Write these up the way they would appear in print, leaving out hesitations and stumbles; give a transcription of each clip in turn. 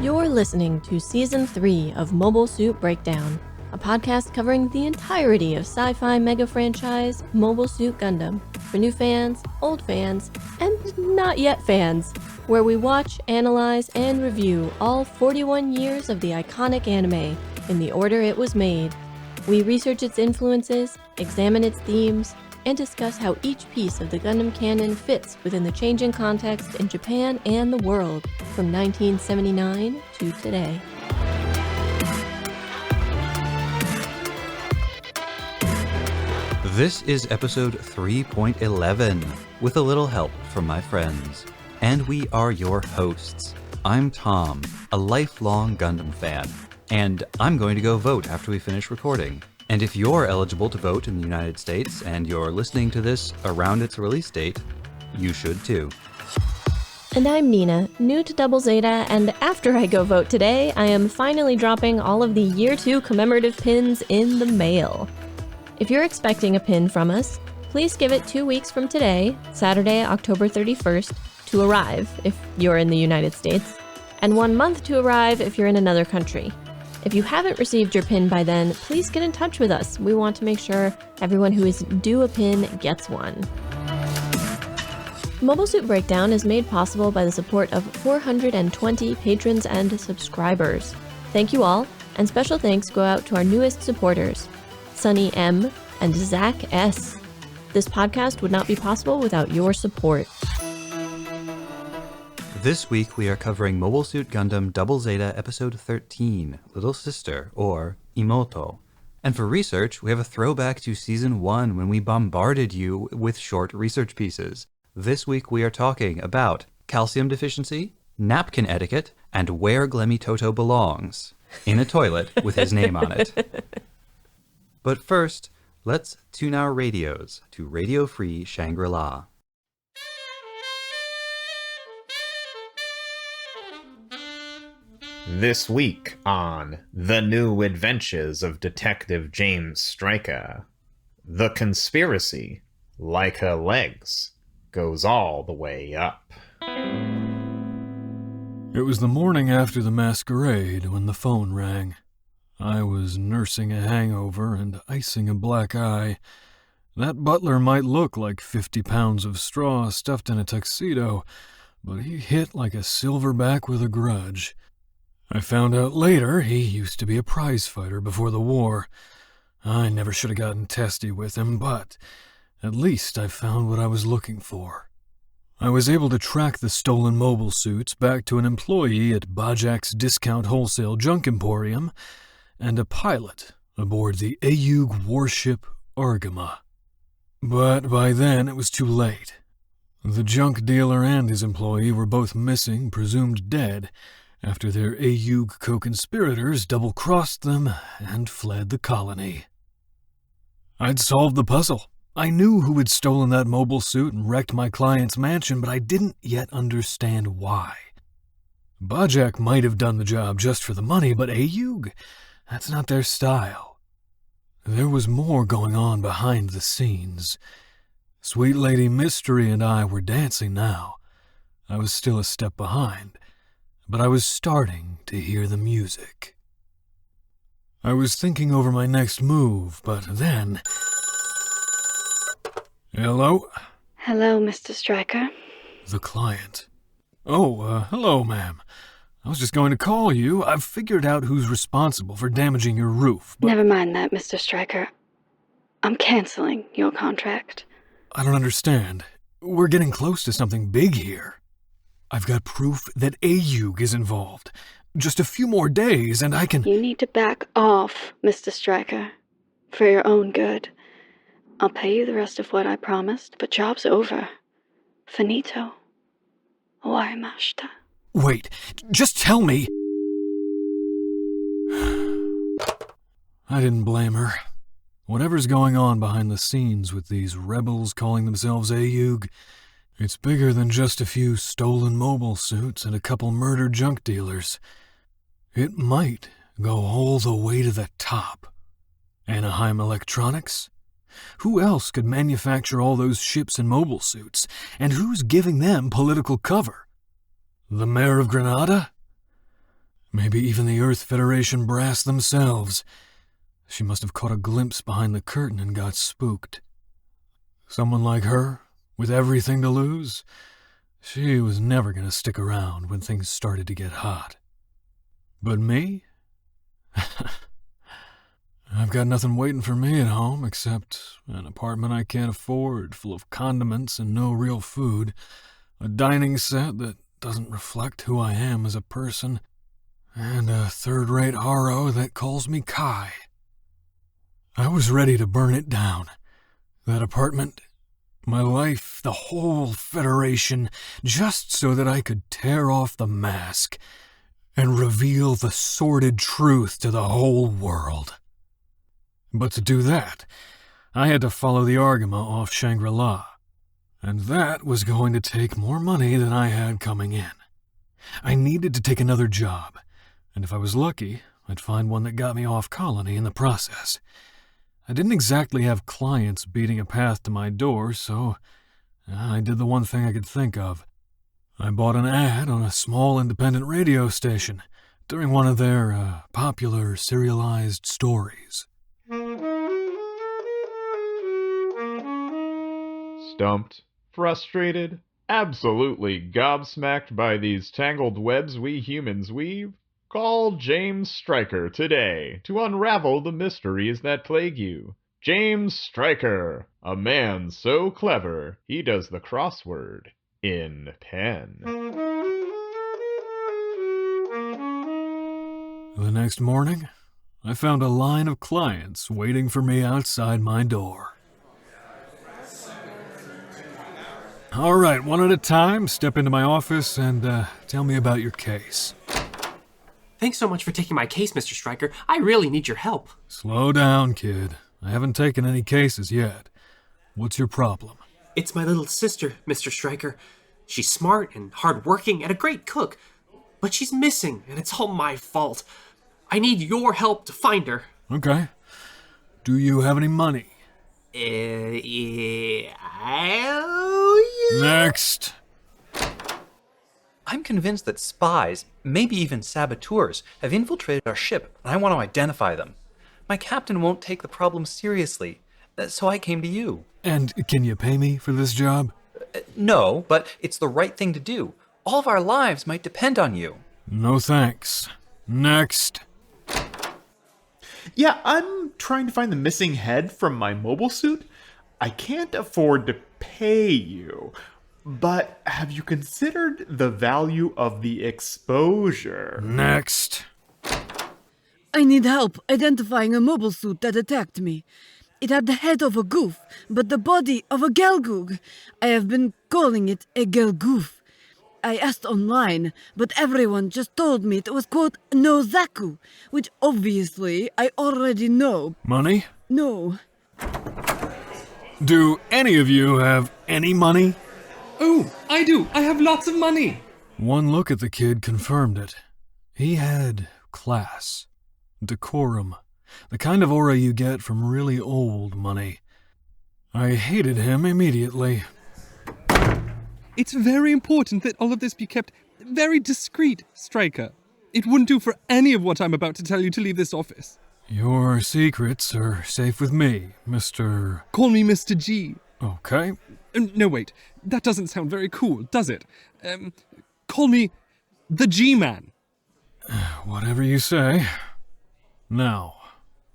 You're listening to Season 3 of Mobile Suit Breakdown, a podcast covering the entirety of sci-fi mega franchise Mobile Suit Gundam for new fans, old fans, and not yet fans, where we watch, analyze, and review all 41 years of the iconic anime in the order it was made. We research its influences, examine its themes, and discuss how each piece of the Gundam canon fits within the changing context in Japan and the world from 1979 to today. This is episode 3.11, with a little help from my friends. And we are your hosts. I'm Tom, a lifelong Gundam fan, and I'm going to go vote after we finish recording. And if you're eligible to vote in the United States and you're listening to this around its release date, you should too. And I'm Nina, new to Double Zeta, and after I go vote today, I am finally dropping all of the Year 2 commemorative pins in the mail. If you're expecting a pin from us, please give it 2 weeks from today, Saturday, October 31st, to arrive if you're in the United States, and 1 month to arrive if you're in another country. If you haven't received your pin by then, please get in touch with us. We want to make sure everyone who is due a pin gets one. Mobile Suit Breakdown is made possible by the support of 420 patrons and subscribers. Thank you all, and special thanks go out to our newest supporters, Sunny M and Zach S. This podcast would not be possible without your support. This week we are covering Mobile Suit Gundam Double Zeta Episode 13, Little Sister, or Imoto. And for research, we have a throwback to Season 1 when we bombarded you with short research pieces. This week we are talking about calcium deficiency, napkin etiquette, and where Glemmy Toto belongs. In a toilet with his name on it. But first, let's tune our radios to Radio Free Shangri-La. This week on The New Adventures of Detective James Stryker, the conspiracy, like her legs, goes all the way up. It was the morning after the masquerade when the phone rang. I was nursing a hangover and icing a black eye. That butler might look like 50 pounds of straw stuffed in a tuxedo, but he hit like a silverback with a grudge. I found out later he used to be a prize fighter before the war. I never should have gotten testy with him, but at least I found what I was looking for. I was able to track the stolen mobile suits back to an employee at Bajak's Discount Wholesale Junk Emporium and a pilot aboard the Ayug warship Argama. But by then it was too late. The junk dealer and his employee were both missing, presumed dead, after their Ayug co-conspirators double-crossed them and fled the colony. I'd solved the puzzle. I knew who had stolen that mobile suit and wrecked my client's mansion, but I didn't yet understand why. Bajak might have done the job just for the money, but Ayug, that's not their style. There was more going on behind the scenes. Sweet Lady Mystery and I were dancing now. I was still a step behind, but I was starting to hear the music. I was thinking over my next move, but then... Hello? Hello, Mr. Stryker. The client. Oh, hello, ma'am. I was just going to call you. I've figured out who's responsible for damaging your roof, but... Never mind that, Mr. Stryker. I'm canceling your contract. I don't understand. We're getting close to something big here. I've got proof that Ayug is involved. Just a few more days and I can... You need to back off, Mr. Stryker. For your own good. I'll pay you the rest of what I promised, but job's over. Finito. Owarimashita. Wait, just tell me... I didn't blame her. Whatever's going on behind the scenes with these rebels calling themselves Ayug, it's bigger than just a few stolen mobile suits and a couple murdered junk dealers. It might go all the way to the top. Anaheim Electronics? Who else could manufacture all those ships and mobile suits? And who's giving them political cover? The mayor of Granada? Maybe even the Earth Federation brass themselves. She must have caught a glimpse behind the curtain and got spooked. Someone like her, with everything to lose, she was never going to stick around when things started to get hot. But me? I've got nothing waiting for me at home except an apartment I can't afford, full of condiments and no real food, a dining set that doesn't reflect who I am as a person, and a third-rate Haro that calls me Kai. I was ready to burn it down. That apartment, my life, the whole Federation, just so that I could tear off the mask and reveal the sordid truth to the whole world. But to do that, I had to follow the Argama off Shangri-La, and that was going to take more money than I had coming in. I needed to take another job, and if I was lucky, I'd find one that got me off colony in the process. I didn't exactly have clients beating a path to my door, so I did the one thing I could think of. I bought an ad on a small independent radio station during one of their popular serialized stories. Stumped, frustrated, absolutely gobsmacked by these tangled webs we humans weave? Call James Stryker today to unravel the mysteries that plague you. James Stryker, a man so clever he does the crossword in pen. The next morning, I found a line of clients waiting for me outside my door. All right, one at a time, step into my office and tell me about your case. Thanks so much for taking my case, Mr. Stryker. I really need your help. Slow down, kid. I haven't taken any cases yet. What's your problem? It's my little sister, Mr. Stryker. She's smart and hardworking and a great cook, but she's missing, and it's all my fault. I need your help to find her. Okay. Do you have any money? Next. I'm convinced that spies, maybe even saboteurs, have infiltrated our ship, and I want to identify them. My captain won't take the problem seriously, so I came to you. And can you pay me for this job? No, but it's the right thing to do. All of our lives might depend on you. No thanks. Next. Yeah, I'm trying to find the missing head from my mobile suit. I can't afford to pay you, but have you considered the value of the exposure? Next. I need help identifying a mobile suit that attacked me. It had the head of a goof, but the body of a gelgoog. I have been calling it a gelgoof. I asked online, but everyone just told me it was, quote, no Zaku, which obviously I already know. Money? No. Do any of you have any money? Oh, I do. I have lots of money. One look at the kid confirmed it. He had class, decorum, the kind of aura you get from really old money. I hated him immediately. It's very important that all of this be kept very discreet, Stryker. It wouldn't do for any of what I'm about to tell you to leave this office. Your secrets are safe with me, Mr. Call me Mr. G. Okay. No, wait. That doesn't sound very cool, does it? Call me the G-Man. Whatever you say. Now,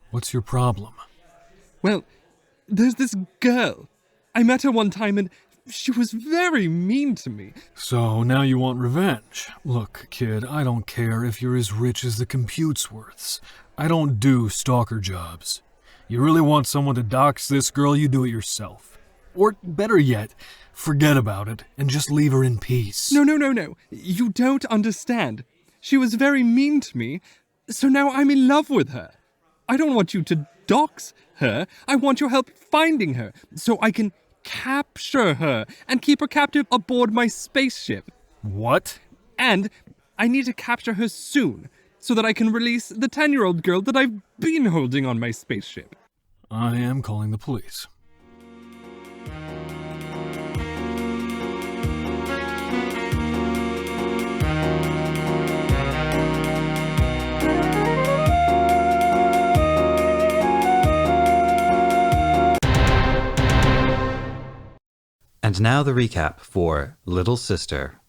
what's your problem? Well, there's this girl. I met her one time and she was very mean to me. So now you want revenge. Look, kid, I don't care if you're as rich as the Computesworths. I don't do stalker jobs. You really want someone to dox this girl, you do it yourself. Or better yet, forget about it and just leave her in peace. No. You don't understand. She was very mean to me, so now I'm in love with her. I don't want you to dox her. I want your help finding her so I can capture her and keep her captive aboard my spaceship. What? And I need to capture her soon so that I can release the 10-year-old girl that I've been holding on my spaceship. I am calling the police. And now the recap for Little Sister.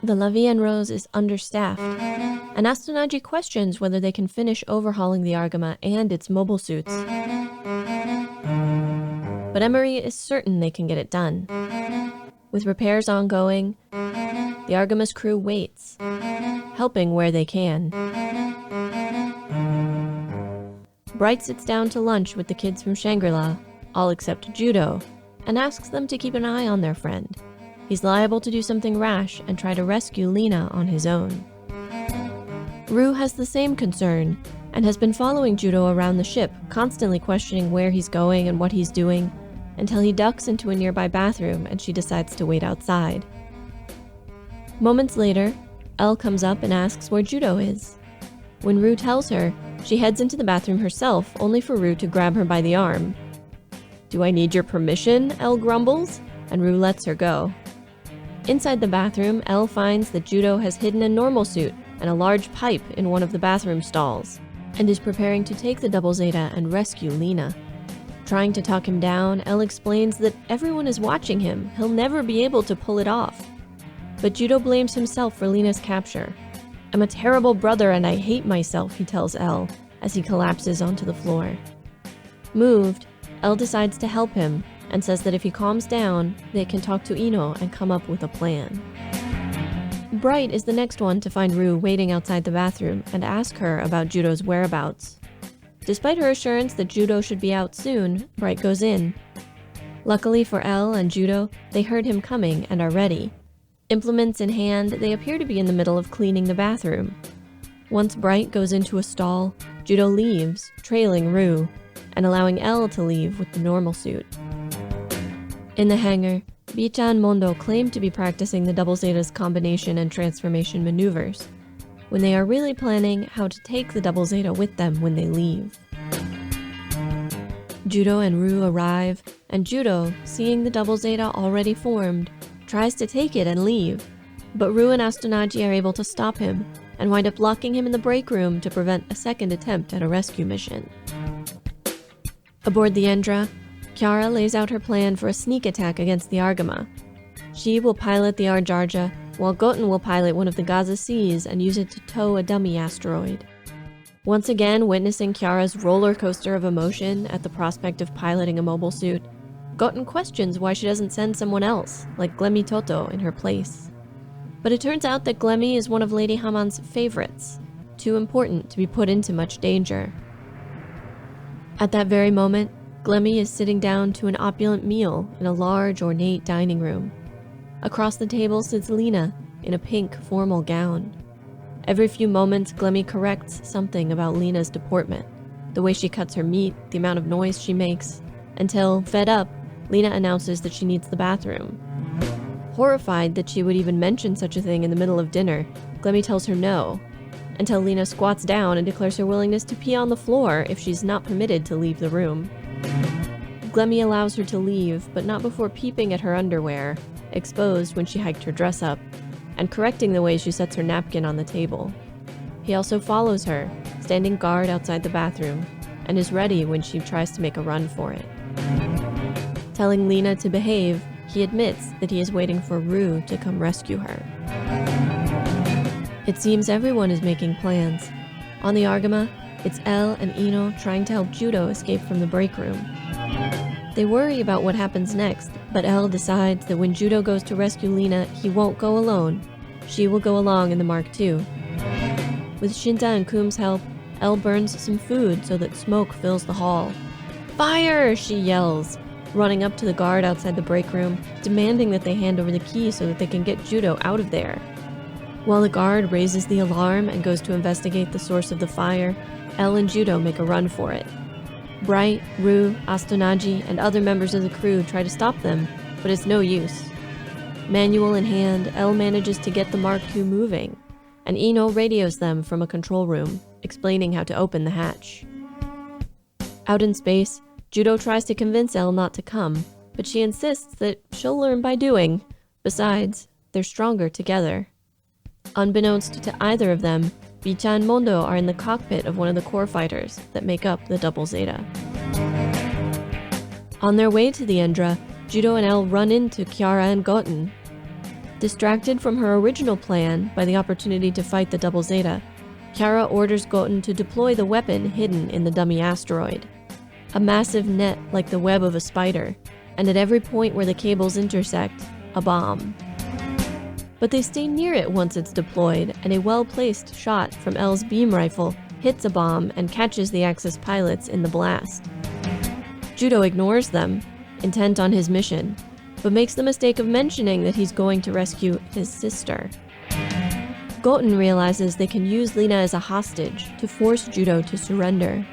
The La Vie en Rose is understaffed, and Astonaji questions whether they can finish overhauling the Argama and its mobile suits. But Emery is certain they can get it done. With repairs ongoing, the Argama's crew waits, helping where they can. Bright sits down to lunch with the kids from Shangri-La, all except Judo, and asks them to keep an eye on their friend. He's liable to do something rash and try to rescue Lena on his own. Rue has the same concern and has been following Judo around the ship, constantly questioning where he's going and what he's doing, until he ducks into a nearby bathroom and she decides to wait outside. Moments later, Elle comes up and asks where Judo is. When Rue tells her, she heads into the bathroom herself, only for Rue to grab her by the arm. "Do I need your permission?" Elle grumbles, and Rue lets her go. Inside the bathroom, Elle finds that Judo has hidden a normal suit and a large pipe in one of the bathroom stalls, and is preparing to take the Double Zeta and rescue Lena. Trying to talk him down, Elle explains that everyone is watching him, he'll never be able to pull it off. But Judo blames himself for Lena's capture. "I'm a terrible brother and I hate myself," he tells Elle, as he collapses onto the floor. Moved, Elle decides to help him, and says that if he calms down, they can talk to Ino and come up with a plan. Bright is the next one to find Rue waiting outside the bathroom and ask her about Judo's whereabouts. Despite her assurance that Judo should be out soon, Bright goes in. Luckily for Elle and Judo, they heard him coming and are ready. Implements in hand, they appear to be in the middle of cleaning the bathroom. Once Bright goes into a stall, Judo leaves, trailing Rue, and allowing Elle to leave with the normal suit. In the hangar, Bicha and Mondo claim to be practicing the Double Zeta's combination and transformation maneuvers, when they are really planning how to take the Double Zeta with them when they leave. Judo and Rue arrive, and Judo, seeing the Double Zeta already formed, tries to take it and leave, but Rue and Astonaji are able to stop him, and wind up locking him in the break room to prevent a second attempt at a rescue mission. Aboard the Endra, Kiara lays out her plan for a sneak attack against the Argama. She will pilot the Arjarja, while Goten will pilot one of the Gaza Seas and use it to tow a dummy asteroid. Once again, witnessing Kiara's roller coaster of emotion at the prospect of piloting a mobile suit, Goten questions why she doesn't send someone else, like Glemmy Toto, in her place. But it turns out that Glemmy is one of Lady Haman's favorites, too important to be put into much danger. At that very moment, Glemmy is sitting down to an opulent meal in a large, ornate dining room. Across the table sits Lena in a pink, formal gown. Every few moments, Glemmy corrects something about Lena's deportment, the way she cuts her meat, the amount of noise she makes, until, fed up, Lena announces that she needs the bathroom. Horrified that she would even mention such a thing in the middle of dinner, Glemmy tells her no, until Lena squats down and declares her willingness to pee on the floor if she's not permitted to leave the room. Glemmy allows her to leave, but not before peeping at her underwear, exposed when she hiked her dress up, and correcting the way she sets her napkin on the table. He also follows her, standing guard outside the bathroom, and is ready when she tries to make a run for it. Telling Lena to behave, he admits that he is waiting for Rue to come rescue her. It seems everyone is making plans. On the Argama, it's Elle and Ino trying to help Judo escape from the break room. They worry about what happens next, but Elle decides that when Judo goes to rescue Lena, he won't go alone. She will go along in the Mark II. With Shinta and Kum's help, Elle burns some food so that smoke fills the hall. "Fire!" she yells, running up to the guard outside the break room, demanding that they hand over the key so that they can get Judo out of there. While the guard raises the alarm and goes to investigate the source of the fire, Elle and Judo make a run for it. Bright, Rue, Astonaji, and other members of the crew try to stop them, but it's no use. Manual in hand, Elle manages to get the Mark II moving, and Ino radios them from a control room, explaining how to open the hatch. Out in space, Judo tries to convince Elle not to come, but she insists that she'll learn by doing. Besides, they're stronger together. Unbeknownst to either of them, Bicha and Mondo are in the cockpit of one of the core fighters that make up the Double Zeta. On their way to the Endra, Judo and Elle run into Kiara and Goten. Distracted from her original plan by the opportunity to fight the Double Zeta, Kiara orders Goten to deploy the weapon hidden in the dummy asteroid. A massive net like the web of a spider, and at every point where the cables intersect, a bomb. But they stay near it once it's deployed, and a well-placed shot from Elle's beam rifle hits a bomb and catches the Axis pilots in the blast. Judo ignores them, intent on his mission, but makes the mistake of mentioning that he's going to rescue his sister. Goten realizes they can use Lena as a hostage to force Judo to surrender.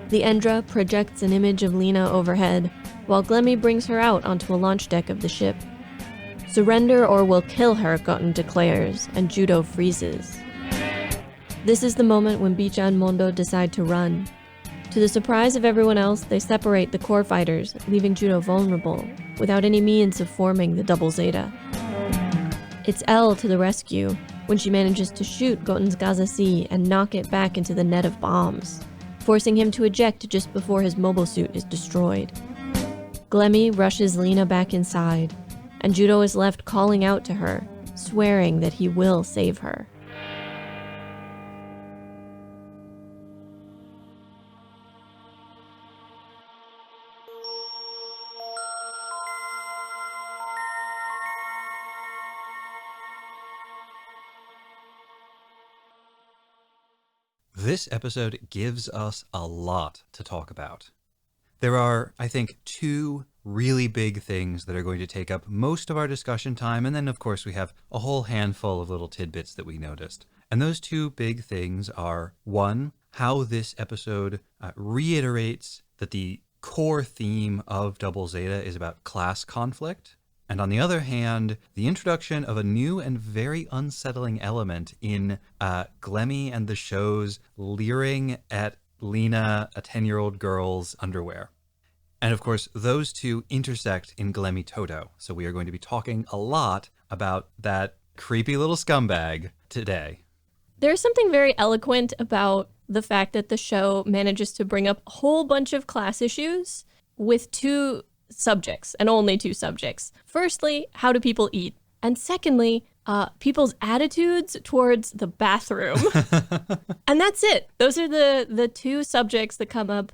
The Endra projects an image of Lena overhead, while Glemmy brings her out onto a launch deck of the ship. Surrender or we'll kill her, Goten declares, and Judo freezes. This is the moment when Bicha and Mondo decide to run. To the surprise of everyone else, they separate the core fighters, leaving Judo vulnerable, without any means of forming the Double Zeta. It's Elle to the rescue, when she manages to shoot Goten's Gaza C and knock it back into the net of bombs, forcing him to eject just before his mobile suit is destroyed. Glemmy rushes Lena back inside, and Judo is left calling out to her, swearing that he will save her. This episode gives us a lot to talk about. There are, I think, two really big things that are going to take up most of our discussion time, and then of course we have a whole handful of little tidbits that we noticed. And those two big things are, one, how this episode reiterates that the core theme of Double Zeta is about class conflict, and on the other hand, the introduction of a new and very unsettling element in Glemmy and the show's leering at Lena, a 10-year-old girl's underwear. And of course, those two intersect in Glemmy Toto. So we are going to be talking a lot about that creepy little scumbag today. There's something very eloquent about the fact that the show manages to bring up a whole bunch of class issues with two subjects, and only two subjects. Firstly, how do people eat? And secondly, people's attitudes towards the bathroom. And that's it. Those are the two subjects that come up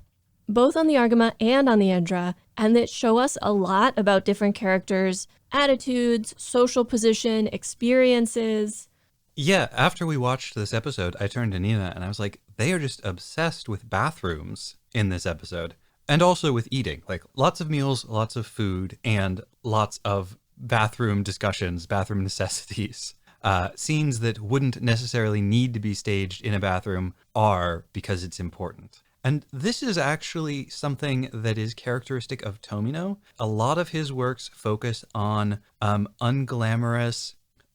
both on the Argama and on the Endra, and that show us a lot about different characters' attitudes, social position, experiences. Yeah, after we watched this episode, I turned to Nina and I was like, they are just obsessed with bathrooms in this episode. And also with eating, like lots of meals, lots of food, and lots of bathroom discussions, bathroom necessities. Scenes that wouldn't necessarily need to be staged in a bathroom are because it's important. And this is actually something that is characteristic of Tomino. A lot of his works focus on unglamorous,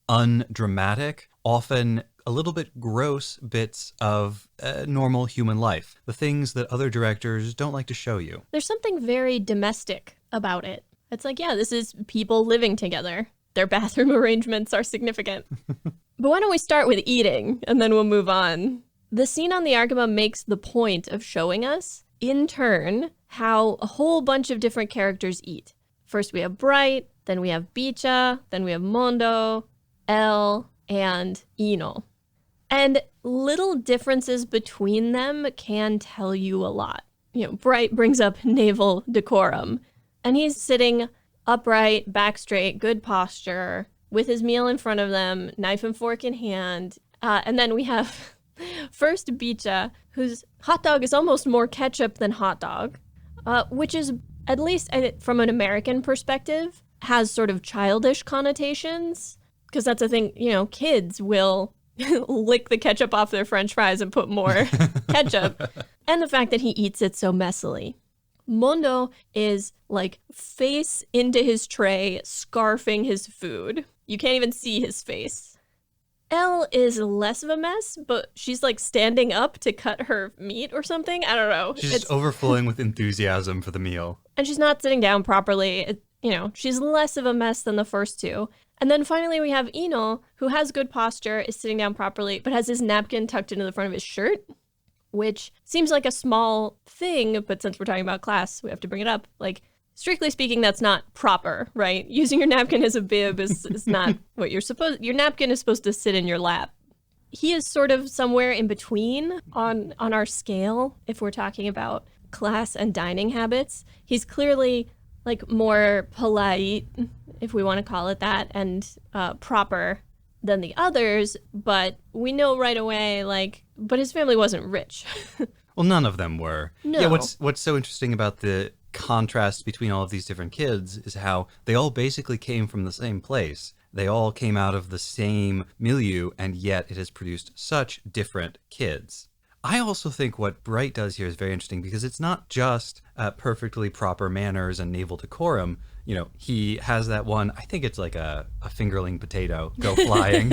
undramatic, often a little bit gross bits of normal human life. The things that other directors don't like to show you. There's something very domestic about it. It's like, yeah, this is people living together. Their bathroom arrangements are significant. But why don't we start with eating, and then we'll move on. The scene on the Argama makes the point of showing us, in turn, how a whole bunch of different characters eat. First we have Bright, then we have Bicha, then we have Mondo, Elle, and Ino. And little differences between them can tell you a lot. You know, Bright brings up naval decorum, and he's sitting upright, back straight, good posture, with his meal in front of them, knife and fork in hand. And then we have first Bicha, whose hot dog is almost more ketchup than hot dog, which is, at least from an American perspective, has sort of childish connotations. Because that's a thing, you know, kids will lick the ketchup off their French fries and put more ketchup. And the fact that he eats it so messily. Mondo is like face into his tray, scarfing his food. You can't even see his face. Elle is less of a mess, but she's like standing up to cut her meat or something. I don't know. She's just overflowing with enthusiasm for the meal. And she's not sitting down properly. she's less of a mess than the first two. And then finally we have Ino, who has good posture, is sitting down properly, but has his napkin tucked into the front of his shirt, which seems like a small thing, but since we're talking about class, we have to bring it up. Like, strictly speaking, that's not proper, right? Using your napkin as a bib is not what you're supposed... Your napkin is supposed to sit in your lap. He is sort of somewhere in between on our scale, if we're talking about class and dining habits. He's clearly, like, more polite, if we want to call it that, and proper than the others, but we know right away, like, but his family wasn't rich. Well, none of them were. No. Yeah, what's so interesting about the contrast between all of these different kids is how they all basically came from the same place. They all came out of the same milieu, and yet it has produced such different kids. I also think what Bright does here is very interesting because it's not just perfectly proper manners and naval decorum. He has that one, I think it's like a fingerling potato, go flying.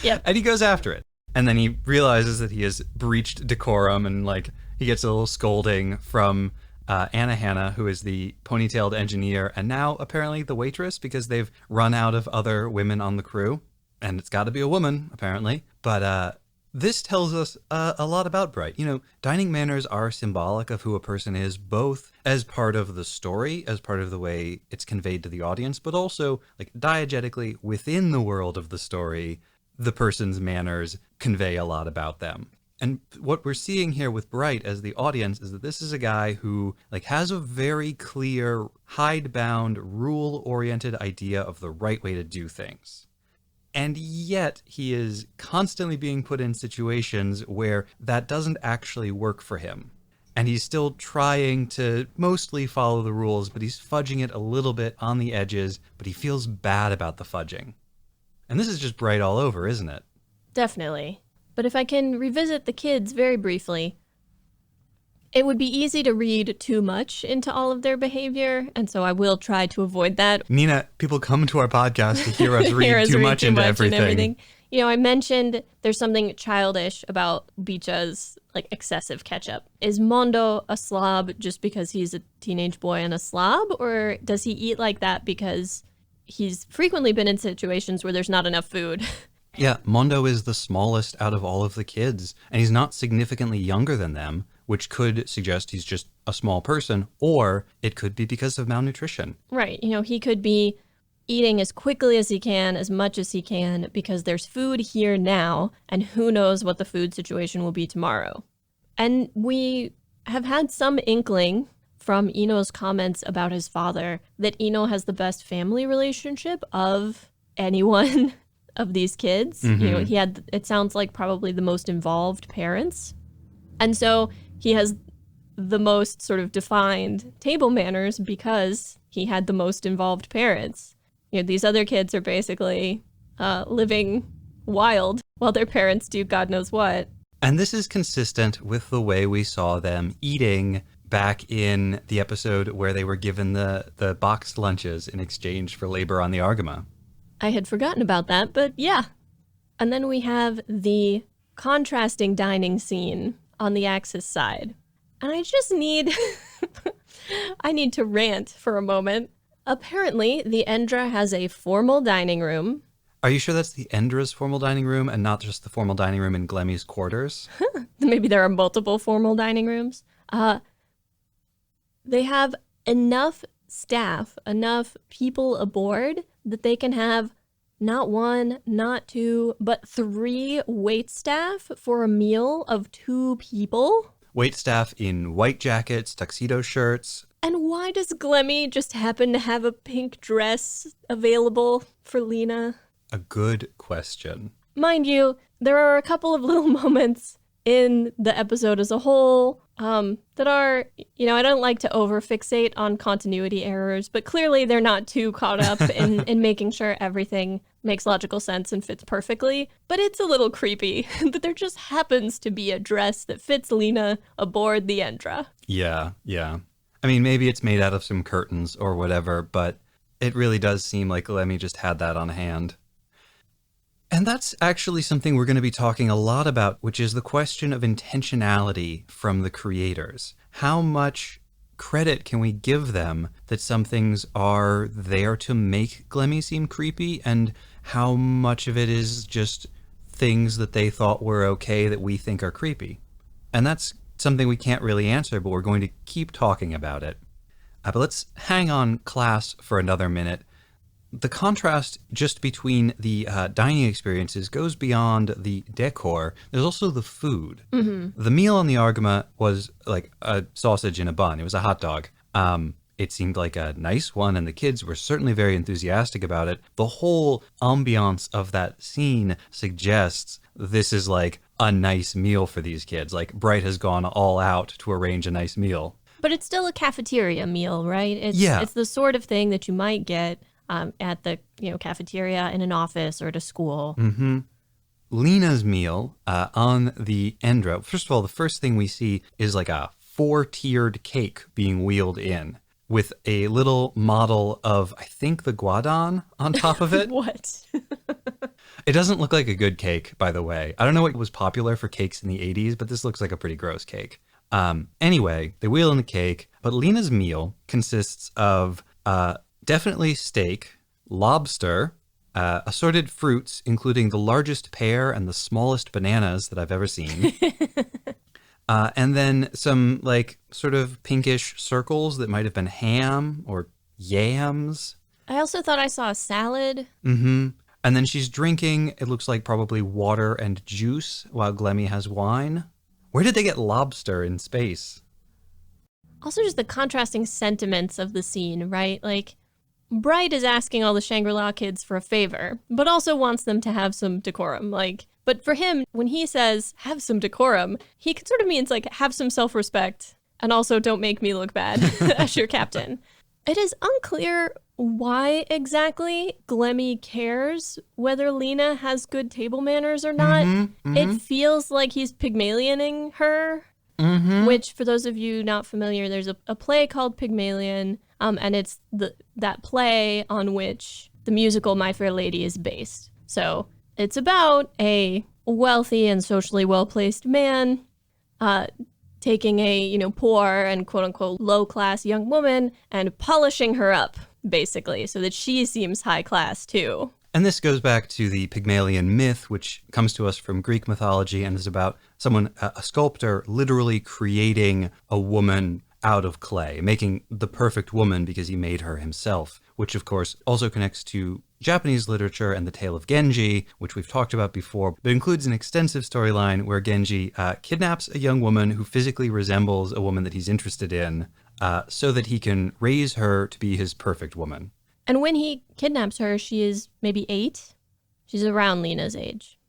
Yep. And he goes after it. And then he realizes that he has breached decorum, and like he gets a little scolding from Anna Hannah, who is the ponytailed engineer, and now apparently the waitress, because they've run out of other women on the crew. And it's got to be a woman, apparently. But this tells us a lot about Bright. Dining manners are symbolic of who a person is, both as part of the story, as part of the way it's conveyed to the audience, but also like diegetically within the world of the story, the person's manners convey a lot about them. And what we're seeing here with Bright as the audience is that this is a guy who like has a very clear, hidebound, rule-oriented idea of the right way to do things. And yet he is constantly being put in situations where that doesn't actually work for him. And he's still trying to mostly follow the rules, but he's fudging it a little bit on the edges, but he feels bad about the fudging. And this is just Bright all over, isn't it? Definitely. But if I can revisit the kids very briefly, it would be easy to read too much into all of their behavior, and so I will try to avoid that. Nina, people come to our podcast to hear us read too much into everything. I mentioned there's something childish about Bicha's like excessive ketchup. Is Mondo a slob just because he's a teenage boy and a slob, or does he eat like that because he's frequently been in situations where there's not enough food? Yeah, Mondo is the smallest out of all of the kids, and he's not significantly younger than them, which could suggest he's just a small person, or it could be because of malnutrition. Right. He could be eating as quickly as he can, as much as he can, because there's food here now, and who knows what the food situation will be tomorrow. And we have had some inkling from Ino's comments about his father that Ino has the best family relationship of anyone of these kids. Mm-hmm. He had, it sounds like, probably the most involved parents. And so he has the most sort of defined table manners because he had the most involved parents. These other kids are basically living wild while their parents do God knows what. And this is consistent with the way we saw them eating back in the episode where they were given the boxed lunches in exchange for labor on the Argama. I had forgotten about that, but yeah. And then we have the contrasting dining scene on the Axis side. And I just need... I need to rant for a moment. Apparently, the Endra has a formal dining room. Are you sure that's the Endra's formal dining room and not just the formal dining room in Glemmy's quarters? Maybe there are multiple formal dining rooms. They have enough staff, enough people aboard that they can have not one, not two, but 3 wait staff for a meal of 2 people. Wait staff in white jackets, tuxedo shirts. And why does Glemmy just happen to have a pink dress available for Lena? A good question. Mind you, there are a couple of little moments in the episode as a whole that are, I don't like to over-fixate on continuity errors, but clearly they're not too caught up in making sure everything makes logical sense and fits perfectly. But it's a little creepy that there just happens to be a dress that fits Lena aboard the Endra. Yeah. I mean, maybe it's made out of some curtains or whatever, but it really does seem like Lemmy just had that on hand. And that's actually something we're going to be talking a lot about, which is the question of intentionality from the creators. How much credit can we give them that some things are there to make Glemmy seem creepy, and how much of it is just things that they thought were okay that we think are creepy? And that's something we can't really answer, but we're going to keep talking about it. But let's hang on class for another minute. The contrast just between the dining experiences goes beyond the decor. There's also the food. The meal on the Argama was like a sausage in a bun. It was a hot dog. It seemed like a nice one, and the kids were certainly very enthusiastic about it. The whole ambiance of that scene suggests this is like a nice meal for these kids. Like, Bright has gone all out to arrange a nice meal. But it's still a cafeteria meal, right? It's the sort of thing that you might get at the cafeteria in an office or at a school. Lena's meal on the Endro. First of all, the first thing we see is like a 4-tiered cake being wheeled in with a little model of, I think, the Guadon on top of it. What? It doesn't look like a good cake, by the way. I don't know what was popular for cakes in the 80s, but this looks like a pretty gross cake. Anyway, they wheel in the cake, but Lena's meal consists of definitely steak, lobster, assorted fruits, including the largest pear and the smallest bananas that I've ever seen. And then some like sort of pinkish circles that might have been ham or yams. I also thought I saw a salad. And then she's drinking, it looks like probably water and juice, while Glemmy has wine. Where did they get lobster in space? Also just the contrasting sentiments of the scene, right? Like, Bright is asking all the Shangri-La kids for a favor, but also wants them to have some decorum. But for him, when he says, have some decorum, he sort of means, like, have some self-respect, and also don't make me look bad as your captain. It is unclear why exactly Glemmy cares whether Lena has good table manners or not. It feels like he's Pygmalioning her, which, for those of you not familiar, there's a play called Pygmalion, and it's that play on which the musical My Fair Lady is based. So it's about a wealthy and socially well-placed man taking a, poor and quote-unquote low-class young woman and polishing her up, basically, so that she seems high-class, too. And this goes back to the Pygmalion myth, which comes to us from Greek mythology and is about someone, a sculptor, literally creating a woman out of clay, making the perfect woman because he made her himself, which of course also connects to Japanese literature and the tale of Genji, which we've talked about before, but includes an extensive storyline where Genji kidnaps a young woman who physically resembles a woman that he's interested in, so that he can raise her to be his perfect woman. And when he kidnaps her, she is maybe 8. She's around Lena's age.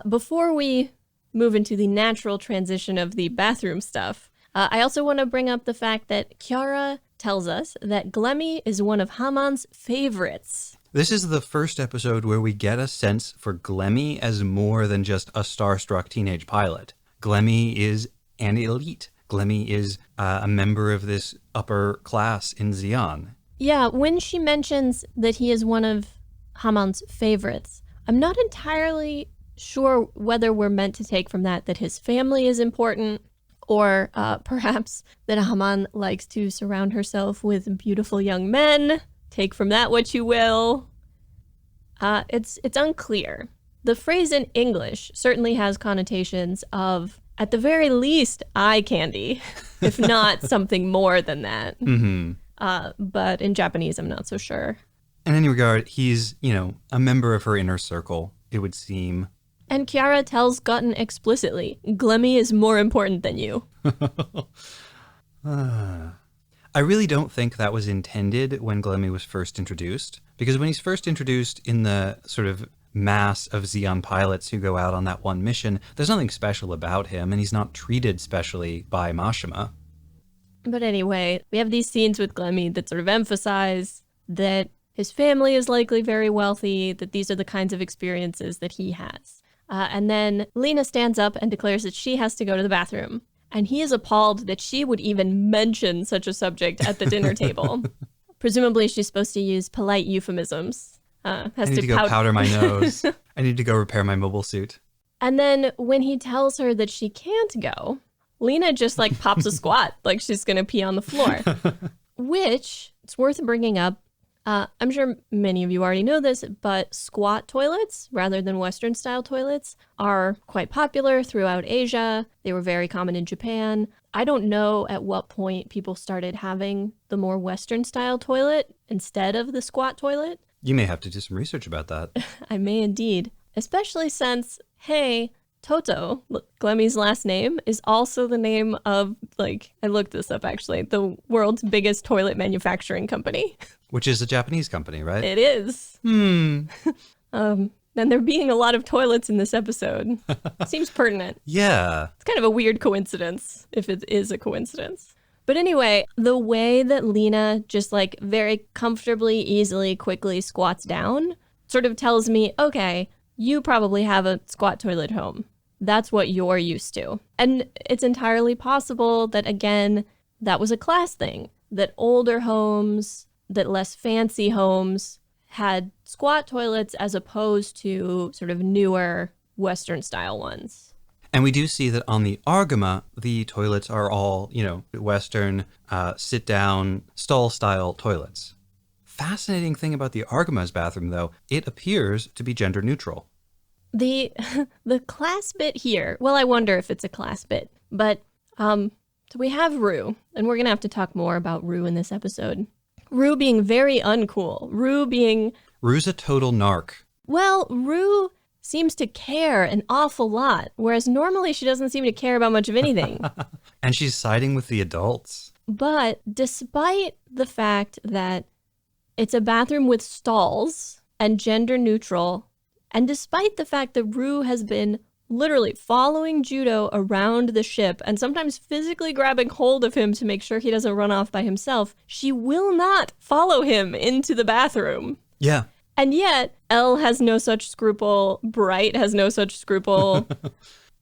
Before we move into the natural transition of the bathroom stuff, I also want to bring up the fact that Kiara tells us that Glemmy is one of Hamon's favorites. This is the first episode where we get a sense for Glemmy as more than just a starstruck teenage pilot. Glemmy is an elite. Glemmy is a member of this upper class in Xi'an. Yeah, when she mentions that he is one of Hamon's favorites, I'm not entirely sure whether we're meant to take from that his family is important, or perhaps that Haman likes to surround herself with beautiful young men. Take from that what you will. It's unclear. The phrase in English certainly has connotations of, at the very least, eye candy, if not something more than that. But in Japanese, I'm not so sure. In any regard, he's, a member of her inner circle, it would seem. And Kiara tells Gutton explicitly, Glemmy is more important than you. I really don't think that was intended when Glemmy was first introduced, because when he's first introduced in the sort of mass of Xi'an pilots who go out on that one mission, there's nothing special about him, and he's not treated specially by Mashima. But anyway, we have these scenes with Glemmy that sort of emphasize that his family is likely very wealthy, that these are the kinds of experiences that he has. And then Lena stands up and declares that she has to go to the bathroom. And he is appalled that she would even mention such a subject at the dinner table. Presumably she's supposed to use polite euphemisms. I need to go powder my nose. I need to go repair my mobile suit. And then when he tells her that she can't go, Lena just like pops a squat like she's going to pee on the floor, which it's worth bringing up. I'm sure many of you already know this, but squat toilets, rather than Western style toilets, are quite popular throughout Asia. They were very common in Japan. I don't know at what point people started having the more Western style toilet instead of the squat toilet. You may have to do some research about that. I may indeed, especially since, hey, Toto, Glemmy's last name, is also the name of, like, I looked this up actually, the world's biggest toilet manufacturing company. Which is a Japanese company, right? It is. And there being a lot of toilets in this episode seems pertinent. Yeah. It's kind of a weird coincidence, if it is a coincidence. But anyway, the way that Lena just like very comfortably, easily, quickly squats down sort of tells me, okay, you probably have a squat toilet home. That's what you're used to. And it's entirely possible that, again, that was a class thing, that older homes, that less fancy homes had squat toilets as opposed to sort of newer Western style ones. And we do see that on the Argama, the toilets are all, Western, sit-down, stall-style toilets. Fascinating thing about the Argama's bathroom, though, it appears to be gender neutral. The class bit here, well, I wonder if it's a class bit, but so we have Rue, and we're going to have to talk more about Rue in this episode. Rue being very uncool. Rue's a total narc. Well, Rue seems to care an awful lot, whereas normally she doesn't seem to care about much of anything. And she's siding with the adults. But despite the fact that it's a bathroom with stalls and gender neutral, and despite the fact that Rue has been literally following Judo around the ship and sometimes physically grabbing hold of him to make sure he doesn't run off by himself, she will not follow him into the bathroom. Yeah. And yet, Elle has no such scruple, Bright has no such scruple.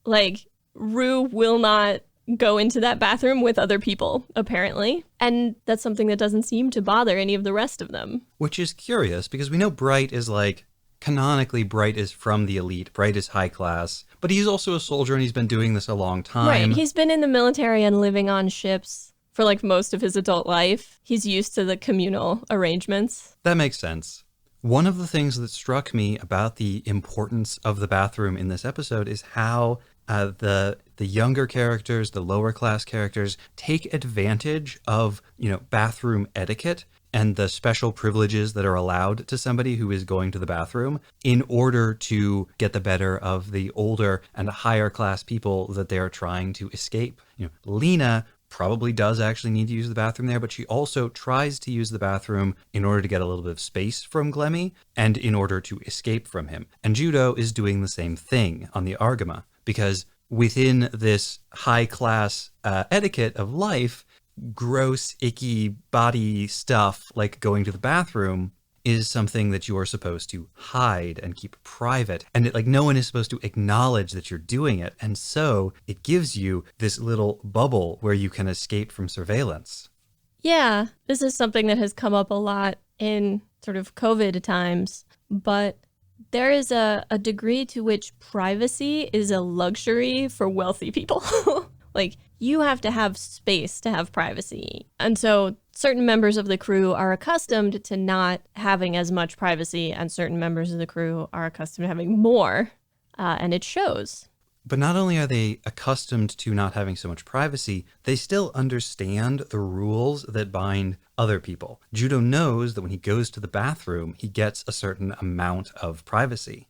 Like, Rue will not go into that bathroom with other people, apparently. And that's something that doesn't seem to bother any of the rest of them. Which is curious, because we know Bright is like, canonically, Bright is from the elite. Bright is high class. But he's also a soldier, and he's been doing this a long time. Right, he's been in the military and living on ships for like most of his adult life. He's used to the communal arrangements. That makes sense. One of the things that struck me about the importance of the bathroom in this episode is how the younger characters, the lower class characters, take advantage of, bathroom etiquette and the special privileges that are allowed to somebody who is going to the bathroom in order to get the better of the older and higher class people that they're trying to escape. Lena probably does actually need to use the bathroom there, but she also tries to use the bathroom in order to get a little bit of space from Glemmy and in order to escape from him. And Judo is doing the same thing on the Argama, because within this high class etiquette of life, gross, icky body stuff like going to the bathroom is something that you are supposed to hide and keep private. And no one is supposed to acknowledge that you're doing it. And so it gives you this little bubble where you can escape from surveillance. Yeah, this is something that has come up a lot in sort of COVID times, but there is a degree to which privacy is a luxury for wealthy people. Like, you have to have space to have privacy. And so certain members of the crew are accustomed to not having as much privacy, and certain members of the crew are accustomed to having more, and it shows. But not only are they accustomed to not having so much privacy, they still understand the rules that bind other people. Judo knows that when he goes to the bathroom, he gets a certain amount of privacy.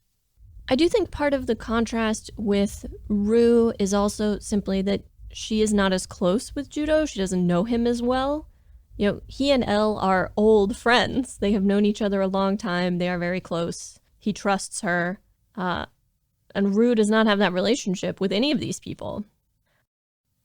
I do think part of the contrast with Rue is also simply that she is not as close with Judo. She doesn't know him as well. He and Elle are old friends. They have known each other a long time. They are very close. He trusts her. And Rue does not have that relationship with any of these people.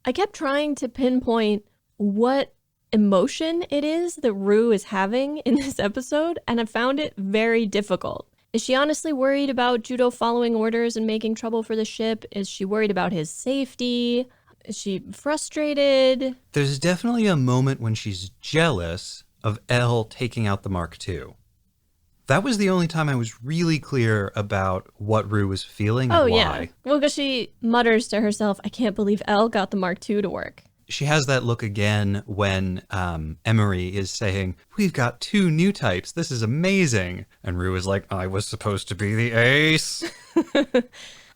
I kept trying to pinpoint what emotion it is that Rue is having in this episode, and I found it very difficult. Is she honestly worried about Judo following orders and making trouble for the ship? Is she worried about his safety? Is she frustrated? There's definitely a moment when she's jealous of Elle taking out the Mark II. That was the only time I was really clear about what Rue was feeling Oh, and yeah. why. Well, because she mutters to herself, I can't believe Elle got the Mark II to work. She has that look again when Emery is saying, we've got 2 new types. This is amazing. And Rue is like, I was supposed to be the ace.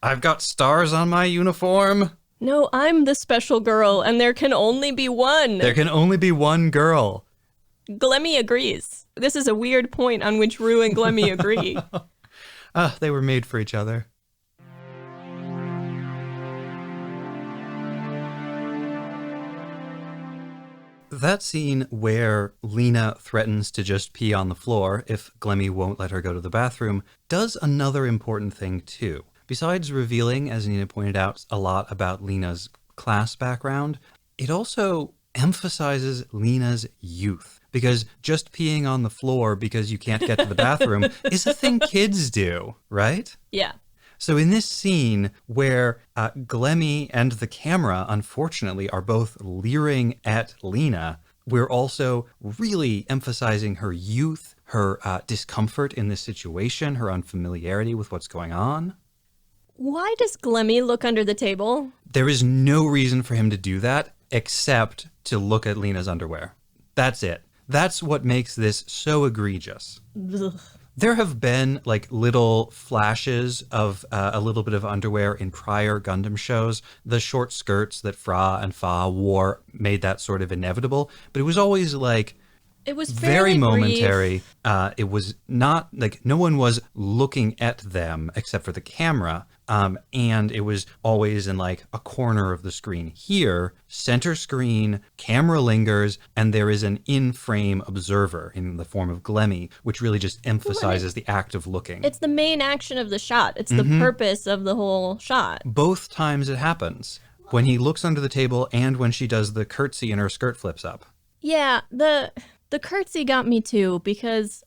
I've got stars on my uniform. No, I'm the special girl, and there can only be one. There can only be one girl. Glemmy agrees. This is a weird point on which Rue and Glemmy agree. They were made for each other. That scene where Lena threatens to just pee on the floor if Glemmy won't let her go to the bathroom does another important thing too. Besides revealing, as Nina pointed out, a lot about Lena's class background, it also emphasizes Lena's youth. Because just peeing on the floor because you can't get to the bathroom is a thing kids do, right? Yeah. So in this scene where Glemmy and the camera, unfortunately, are both leering at Lena, we're also really emphasizing her youth, her discomfort in this situation, her unfamiliarity with what's going on. Why does Glemmy look under the table? There is no reason for him to do that except to look at Lena's underwear. That's it. That's what makes this so egregious. Ugh. There have been like little flashes of a little bit of underwear in prior Gundam shows. The short skirts that Fra and Fa wore made that sort of inevitable, but it was always like It was very fairly momentary. brief. It was not like no one was looking at them except for the camera. And it was always in like a corner of the screen. Here, center screen, camera lingers, and there is an in-frame observer in the form of Glemmy, which really just emphasizes the act of looking. It's the main action of the shot. It's the purpose of the whole shot. Both times it happens. When he looks under the table and when she does the curtsy and her skirt flips up. Yeah, the curtsy got me too because,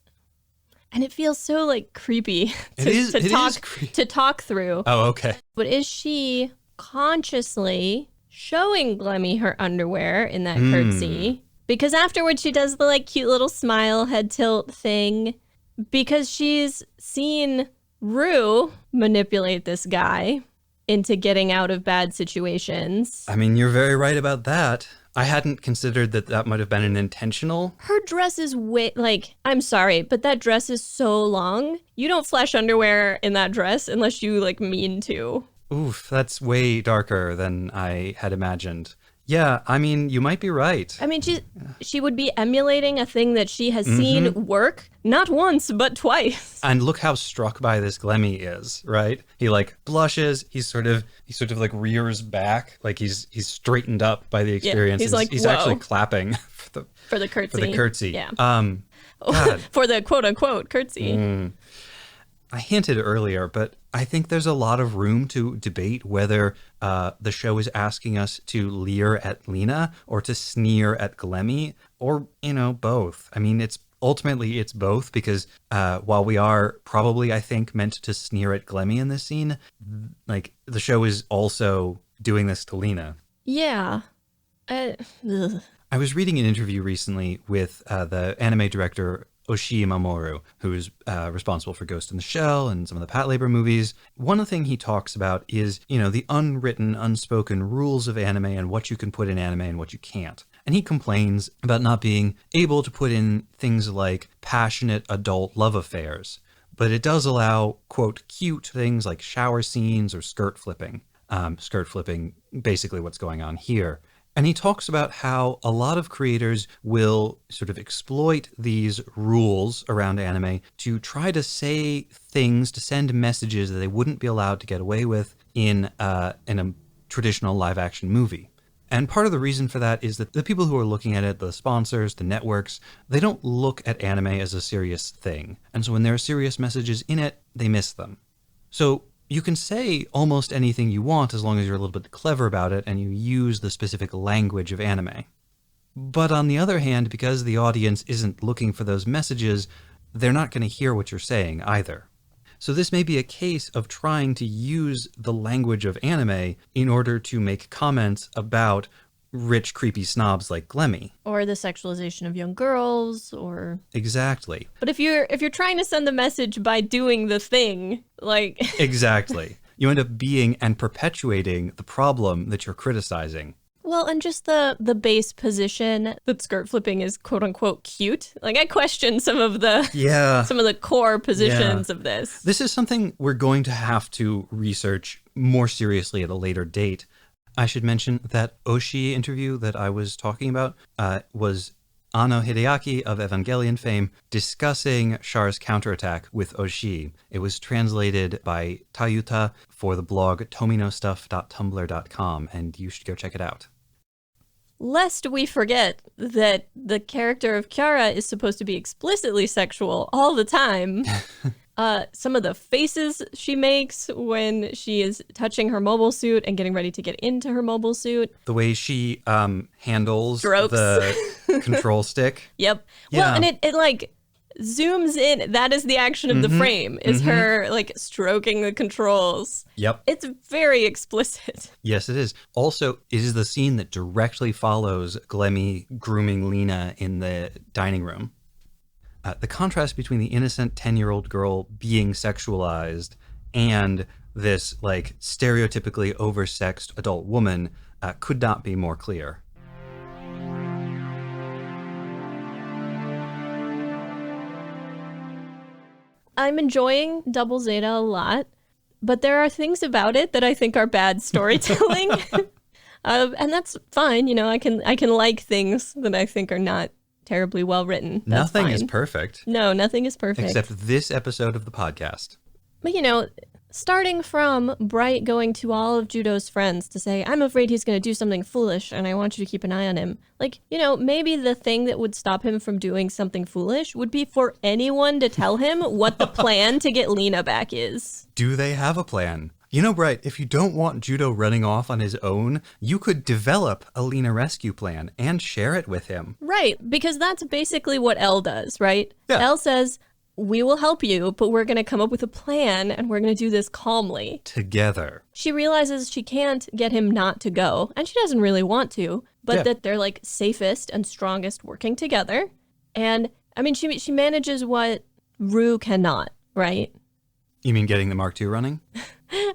and it feels so like creepy to talk through. Oh, okay. But is she consciously showing Glemmy her underwear in that curtsy? Because afterwards she does the like cute little smile, head tilt thing because she's seen Rue manipulate this guy into getting out of bad situations. I mean, you're very right about that. I hadn't considered that might have been an intentional. Her dress is I'm sorry, but that dress is so long. You don't flash underwear in that dress unless you like mean to. Oof, that's way darker than I had imagined. Yeah, I mean, you might be right. I mean, she would be emulating a thing that she has seen work not once, but twice. And look how struck by this Glemmy is, right? He like blushes, he sort of like rears back, like he's straightened up by the experience. Yeah, he's actually clapping for the curtsy. For the curtsy. Yeah. God. For the quote unquote curtsy. I hinted earlier, but I think there's a lot of room to debate whether the show is asking us to leer at Lena or to sneer at Glemmy, or, both. I mean, it's both because while we are probably, I think, meant to sneer at Glemmy in this scene, like the show is also doing this to Lena. Yeah. I was reading an interview recently with the anime director Oshii Mamoru, who's responsible for Ghost in the Shell and some of the Patlabor movies. One thing he talks about is, the unwritten, unspoken rules of anime and what you can put in anime and what you can't. And he complains about not being able to put in things like passionate adult love affairs. But it does allow, quote, cute things like shower scenes or skirt flipping. Skirt flipping, basically what's going on here. And he talks about how a lot of creators will sort of exploit these rules around anime to try to say things, to send messages that they wouldn't be allowed to get away with in a traditional live action movie. And part of the reason for that is that the people who are looking at it, the sponsors, the networks, they don't look at anime as a serious thing. And so when there are serious messages in it, they miss them. So you can say almost anything you want as long as you're a little bit clever about it and you use the specific language of anime. But on the other hand, because the audience isn't looking for those messages, they're not going to hear what you're saying either. So this may be a case of trying to use the language of anime in order to make comments about rich, creepy snobs like Glemmy. Or the sexualization of young girls, or... Exactly. But if you're trying to send the message by doing the thing, like... Exactly. You end up being and perpetuating the problem that you're criticizing. Well, and just the base position that skirt flipping is quote unquote cute. Like, I question some of the core positions of this. This is something we're going to have to research more seriously at a later date. I should mention that Oshii interview that I was talking about was Anno Hideaki of Evangelion fame discussing Char's counterattack with Oshii. It was translated by Tayuta for the blog tominostuff.tumblr.com, and you should go check it out. Lest we forget that the character of Kiara is supposed to be explicitly sexual all the time. Some of the faces she makes when she is touching her mobile suit and getting ready to get into her mobile suit. The way she handles Strokes. the control stick. Yep. Yeah. Well, and it like zooms in. That is the action of the frame, is her like stroking the controls. Yep. It's very explicit. Yes, it is. Also, it is the scene that directly follows Glemmy grooming Lena in the dining room. The contrast between the innocent 10-year-old girl being sexualized and this like stereotypically oversexed adult woman could not be more clear. I'm enjoying Double Zeta a lot, but there are things about it that I think are bad storytelling. And that's fine. You know, I can like things that I think are not terribly well written. That's Nothing fine. is perfect. No, nothing is perfect. Except this episode of the podcast. But, you know, starting from Bright going to all of Judo's friends to say, I'm afraid he's going to do something foolish and I want you to keep an eye on him. Like, you know, maybe the thing that would stop him from doing something foolish would be for anyone to tell him what the plan to get Lena back is. Do they have a plan? You know, Bright, if you don't want Judo running off on his own, you could develop a Lena rescue plan and share it with him. Right, because that's basically what Elle does, right? Yeah. Elle says, we will help you, but we're going to come up with a plan and we're going to do this calmly. Together. She realizes she can't get him not to go, and she doesn't really want to, but that they're like safest and strongest working together. And I mean, she manages what Rue cannot, right? You mean getting the Mark II running?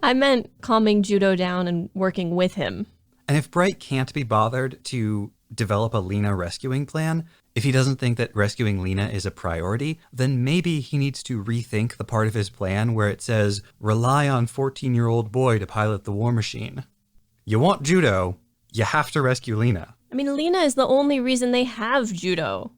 I meant calming Judo down and working with him. And if Bright can't be bothered to develop a Lena rescuing plan, if he doesn't think that rescuing Lena is a priority, then maybe he needs to rethink the part of his plan where it says, rely on 14-year-old boy to pilot the war machine. You want Judo, you have to rescue Lena. I mean, Lena is the only reason they have Judo.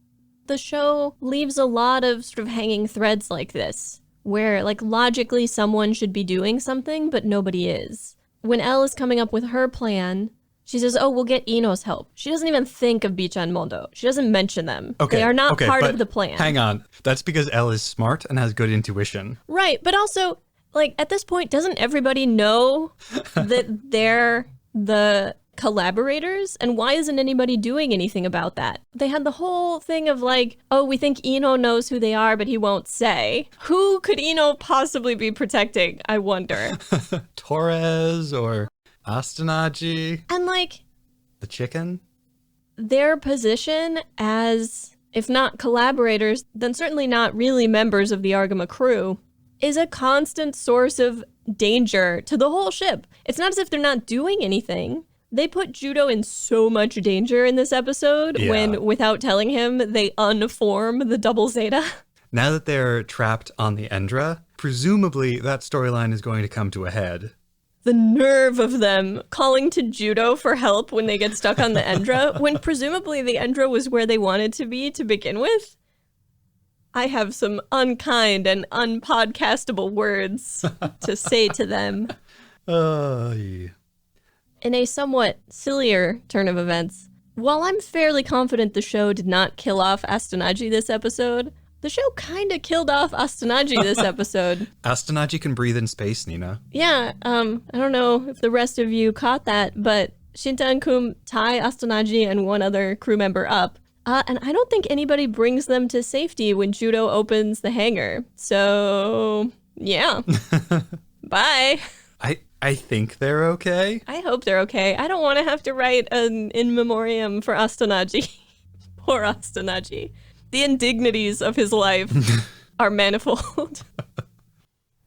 The show leaves a lot of sort of hanging threads like this, where like logically someone should be doing something, but nobody is. When Elle is coming up with her plan, she says, oh, we'll get Ino's help. She doesn't even think of Bicha and Mondo. She doesn't mention them. Okay, they are not part but of the plan. Hang on. That's because Elle is smart and has good intuition. Right, but also, like, at this point, doesn't everybody know that they're the collaborators? And why isn't anybody doing anything about that? They had the whole thing of like, oh, we think Ino knows who they are, but he won't say. Who could Ino possibly be protecting, I wonder? Torres or Astanaji? And like, The chicken? their position as, if not collaborators, then certainly not really members of the Argama crew, is a constant source of danger to the whole ship. It's not as if they're not doing anything. They put Judo in so much danger in this episode when, without telling him, they unform the Double Zeta. Now that they're trapped on the Endra, presumably that storyline is going to come to a head. The nerve of them calling to Judo for help when they get stuck on the Endra, when presumably the Endra was where they wanted to be to begin with. I have some unkind and unpodcastable words to say to them. Yeah. In a somewhat sillier turn of events, while I'm fairly confident the show did not kill off Astanaji this episode, the show kind of killed off Astanaji this episode. Astanaji can breathe in space, Nina. Yeah, I don't know if the rest of you caught that, but Shinta and Kum tie Astanaji and one other crew member up. And I don't think anybody brings them to safety when Judo opens the hangar. So, yeah. Bye. I think they're okay. I hope they're okay. I don't want to have to write an in memoriam for Astonaji. Poor Astonaji. The indignities of his life are manifold.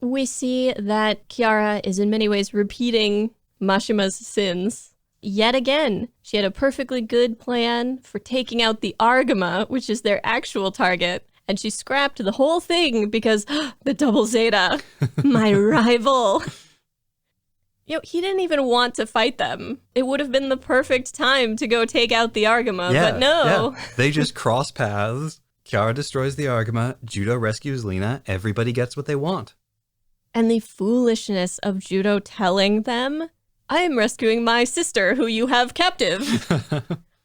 We see that Kiara is in many ways repeating Mashima's sins. Yet again, she had a perfectly good plan for taking out the Argama, which is their actual target, and she scrapped the whole thing because the Double Zeta, my rival. He didn't even want to fight them. It would have been the perfect time to go take out the Argama, but no. Yeah. They just cross paths. Kiara destroys the Argama, Judo rescues Lena, everybody gets what they want. And the foolishness of Judo telling them, I am rescuing my sister who you have captive.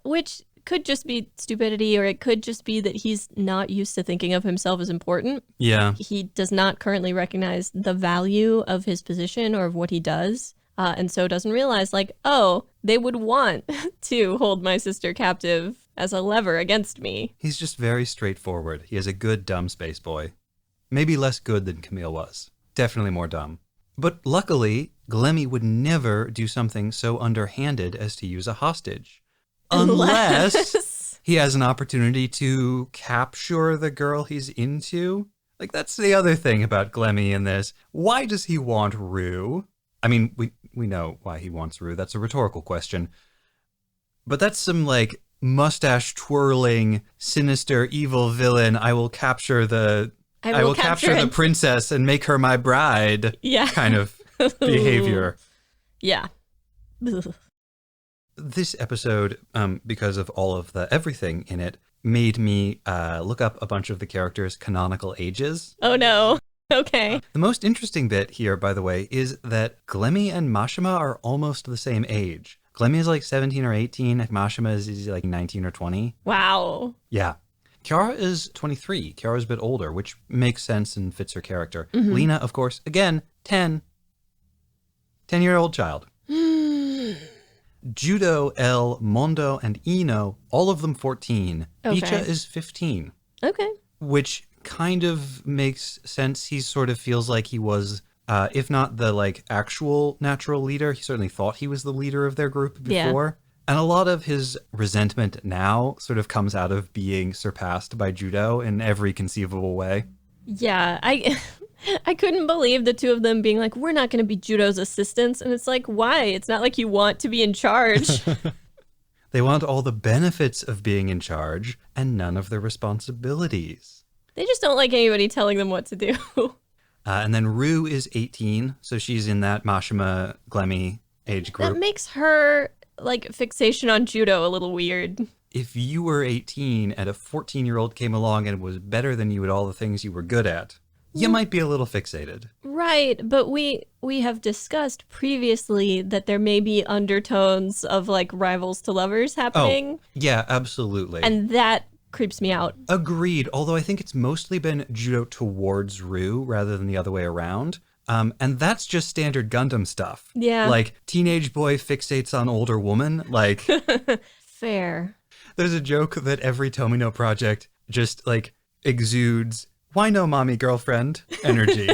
Which could just be stupidity, or it could just be that he's not used to thinking of himself as important. Yeah. He does not currently recognize the value of his position or of what he does. And so doesn't realize, like, oh, they would want to hold my sister captive as a lever against me. He's just very straightforward. He is a good, dumb space boy. Maybe less good than Camille was. Definitely more dumb. But luckily, Glemmy would never do something so underhanded as to use a hostage. Unless he has an opportunity to capture the girl he's into. Like, that's the other thing about Glemmy in this. Why does he want Rue? I mean, we know why he wants Rue. That's a rhetorical question. But that's some, like, mustache twirling, sinister, evil villain. I will capture the princess and make her my bride. Yeah. Kind of behavior. Yeah. This episode, because of all of the everything in it, made me look up a bunch of the characters' canonical ages. Oh no. Okay. The most interesting bit here, by the way, is that Glemmy and Mashima are almost the same age. Glemmy is like 17 or 18, and Mashima is like 19 or 20. Wow. Yeah. Kiara is 23. Kiara's a bit older, which makes sense and fits her character. Mm-hmm. Lena, of course, again, 10. 10-year-old child. Judo, El, Mondo, and Ino, all of them 14. Okay. Bicha is 15. Okay. Which kind of makes sense. He sort of feels like he was, if not the like actual natural leader, he certainly thought he was the leader of their group before. Yeah. And a lot of his resentment now sort of comes out of being surpassed by Judo in every conceivable way. Yeah, I couldn't believe the two of them being like, we're not going to be Judo's assistants. And it's like, why? It's not like you want to be in charge. They want all the benefits of being in charge and none of the responsibilities. They just don't like anybody telling them what to do. And then Rue is 18, so she's in that Mashima, Glemmy age group. That makes her, like, fixation on Judo a little weird. If you were 18 and a 14-year-old came along and was better than you at all the things you were good at, you might be a little fixated. Right, but we have discussed previously that there may be undertones of, like, rivals to lovers happening. Oh, yeah, absolutely. And that creeps me out. Agreed, although I think it's mostly been Judo towards Rue rather than the other way around. And that's just standard Gundam stuff. Yeah. Like, teenage boy fixates on older woman, like... Fair. There's a joke that every Tomino project just, like, exudes, why no mommy girlfriend energy.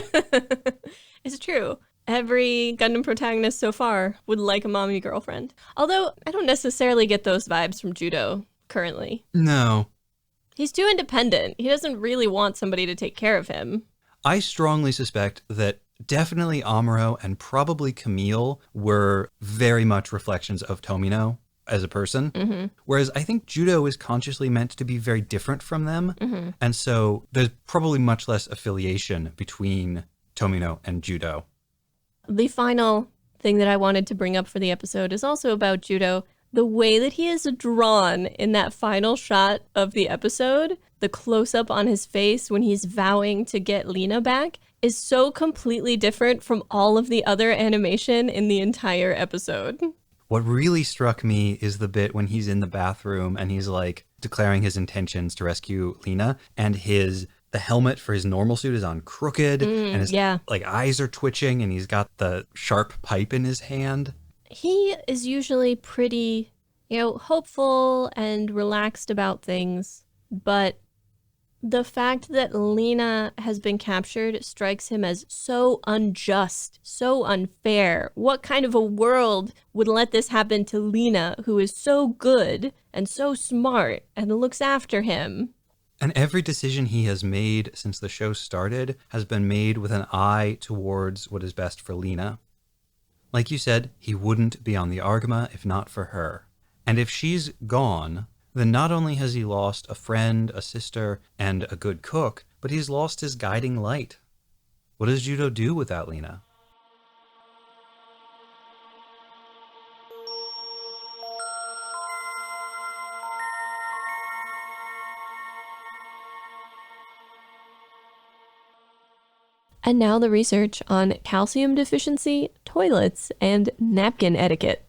It's true. Every Gundam protagonist so far would like a mommy girlfriend. Although, I don't necessarily get those vibes from Judo currently. No. He's too independent. He doesn't really want somebody to take care of him. I strongly suspect that definitely Amuro and probably Camille were very much reflections of Tomino as a person. Mm-hmm. Whereas I think Judo is consciously meant to be very different from them. Mm-hmm. And so there's probably much less affiliation between Tomino and Judo. The final thing that I wanted to bring up for the episode is also about Judo. The way that he is drawn in that final shot of the episode, the close-up on his face when he's vowing to get Lena back, is so completely different from all of the other animation in the entire episode. What really struck me is the bit when he's in the bathroom and he's like declaring his intentions to rescue Lena, and the helmet for his normal suit is on crooked and his like eyes are twitching and he's got the sharp pipe in his hand. He is usually pretty, hopeful and relaxed about things, but The fact that Lena has been captured strikes him as so unjust, so unfair. What kind of a world would let this happen to Lena, who is so good and so smart and looks after him? And every decision he has made since the show started has been made with an eye towards what is best for Lena. Like you said, he wouldn't be on the Argama if not for her. And if she's gone, then not only has he lost a friend, a sister, and a good cook, but he's lost his guiding light. What does Judo do without Lena? And now the research on calcium deficiency, toilets, and napkin etiquette.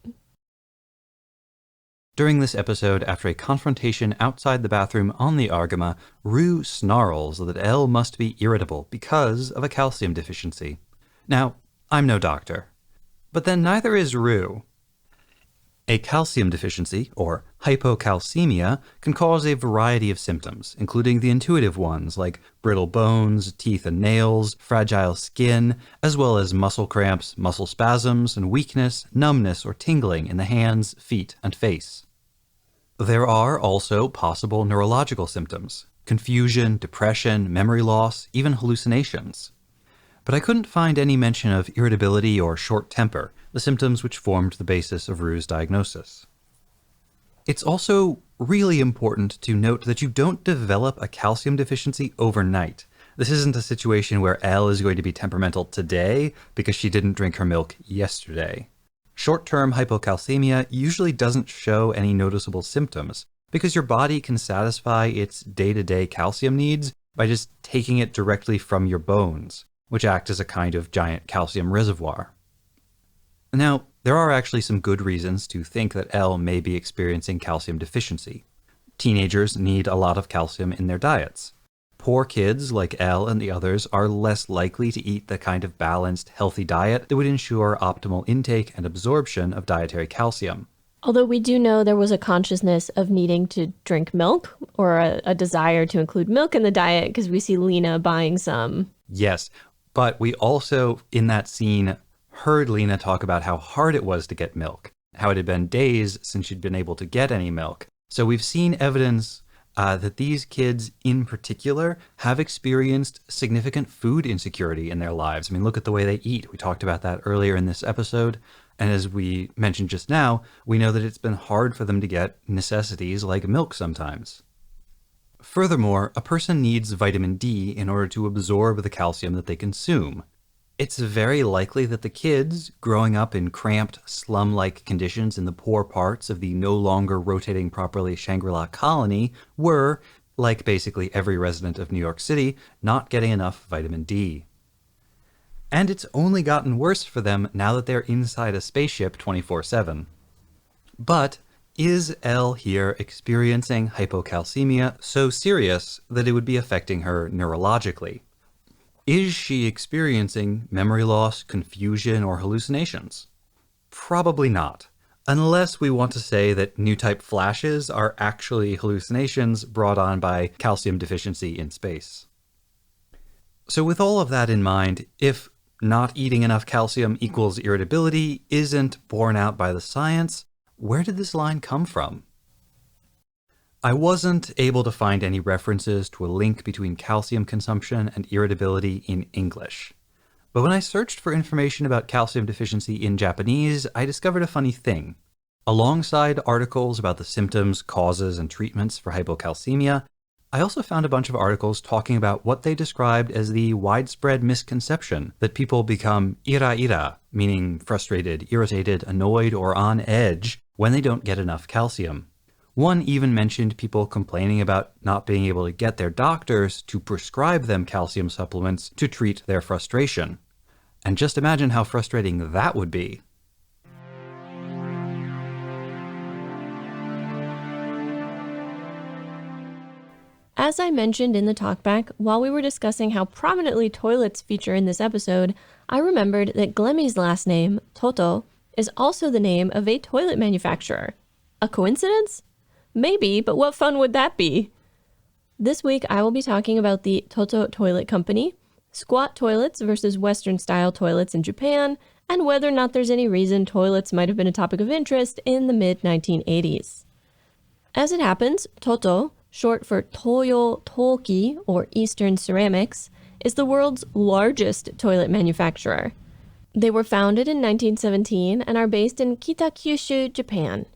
During this episode, after a confrontation outside the bathroom on the Argama, Rue snarls that Elle must be irritable because of a calcium deficiency. Now, I'm no doctor, but then neither is Rue. A calcium deficiency, or hypocalcemia, can cause a variety of symptoms, including the intuitive ones like brittle bones, teeth and nails, fragile skin, as well as muscle cramps, muscle spasms, and weakness, numbness, or tingling in the hands, feet, and face. There are also possible neurological symptoms: confusion, depression, memory loss, even hallucinations. But I couldn't find any mention of irritability or short temper, the symptoms which formed the basis of Rue's diagnosis. It's also really important to note that you don't develop a calcium deficiency overnight. This isn't a situation where Elle is going to be temperamental today because she didn't drink her milk yesterday. Short-term hypocalcemia usually doesn't show any noticeable symptoms because your body can satisfy its day-to-day calcium needs by just taking it directly from your bones, which act as a kind of giant calcium reservoir. Now, there are actually some good reasons to think that Elle may be experiencing calcium deficiency. Teenagers need a lot of calcium in their diets. Poor kids like Elle and the others are less likely to eat the kind of balanced, healthy diet that would ensure optimal intake and absorption of dietary calcium. Although we do know there was a consciousness of needing to drink milk, or a desire to include milk in the diet, because we see Lena buying some. Yes, but we also, in that scene, heard Lena talk about how hard it was to get milk, how it had been days since she'd been able to get any milk. So we've seen evidence that these kids in particular have experienced significant food insecurity in their lives. I mean, look at the way they eat. We talked about that earlier in this episode. And as we mentioned just now, we know that it's been hard for them to get necessities like milk sometimes. Furthermore, a person needs vitamin D in order to absorb the calcium that they consume. It's very likely that the kids, growing up in cramped, slum-like conditions in the poor parts of the no longer rotating properly Shangri-La colony, were, like basically every resident of New York City, not getting enough vitamin D. And it's only gotten worse for them now that they're inside a spaceship 24/7. But is Elle here experiencing hypocalcemia so serious that it would be affecting her neurologically? Is she experiencing memory loss, confusion, or hallucinations? Probably not, unless we want to say that new type flashes are actually hallucinations brought on by calcium deficiency in space. So with all of that in mind, if not eating enough calcium equals irritability isn't borne out by the science, where did this line come from? I wasn't able to find any references to a link between calcium consumption and irritability in English. But when I searched for information about calcium deficiency in Japanese, I discovered a funny thing. Alongside articles about the symptoms, causes, and treatments for hypocalcemia, I also found a bunch of articles talking about what they described as the widespread misconception that people become ira-ira, meaning frustrated, irritated, annoyed, or on edge when they don't get enough calcium. One even mentioned people complaining about not being able to get their doctors to prescribe them calcium supplements to treat their frustration. And just imagine how frustrating that would be. As I mentioned in the talkback, while we were discussing how prominently toilets feature in this episode, I remembered that Glemmy's last name, Toto, is also the name of a toilet manufacturer. A coincidence? Maybe, but what fun would that be? This week, I will be talking about the Toto Toilet Company, squat toilets versus Western-style toilets in Japan, and whether or not there's any reason toilets might have been a topic of interest in the mid-1980s. As it happens, Toto, short for Toyo Toki or Eastern Ceramics, is the world's largest toilet manufacturer. They were founded in 1917 and are based in Kitakyushu, Japan.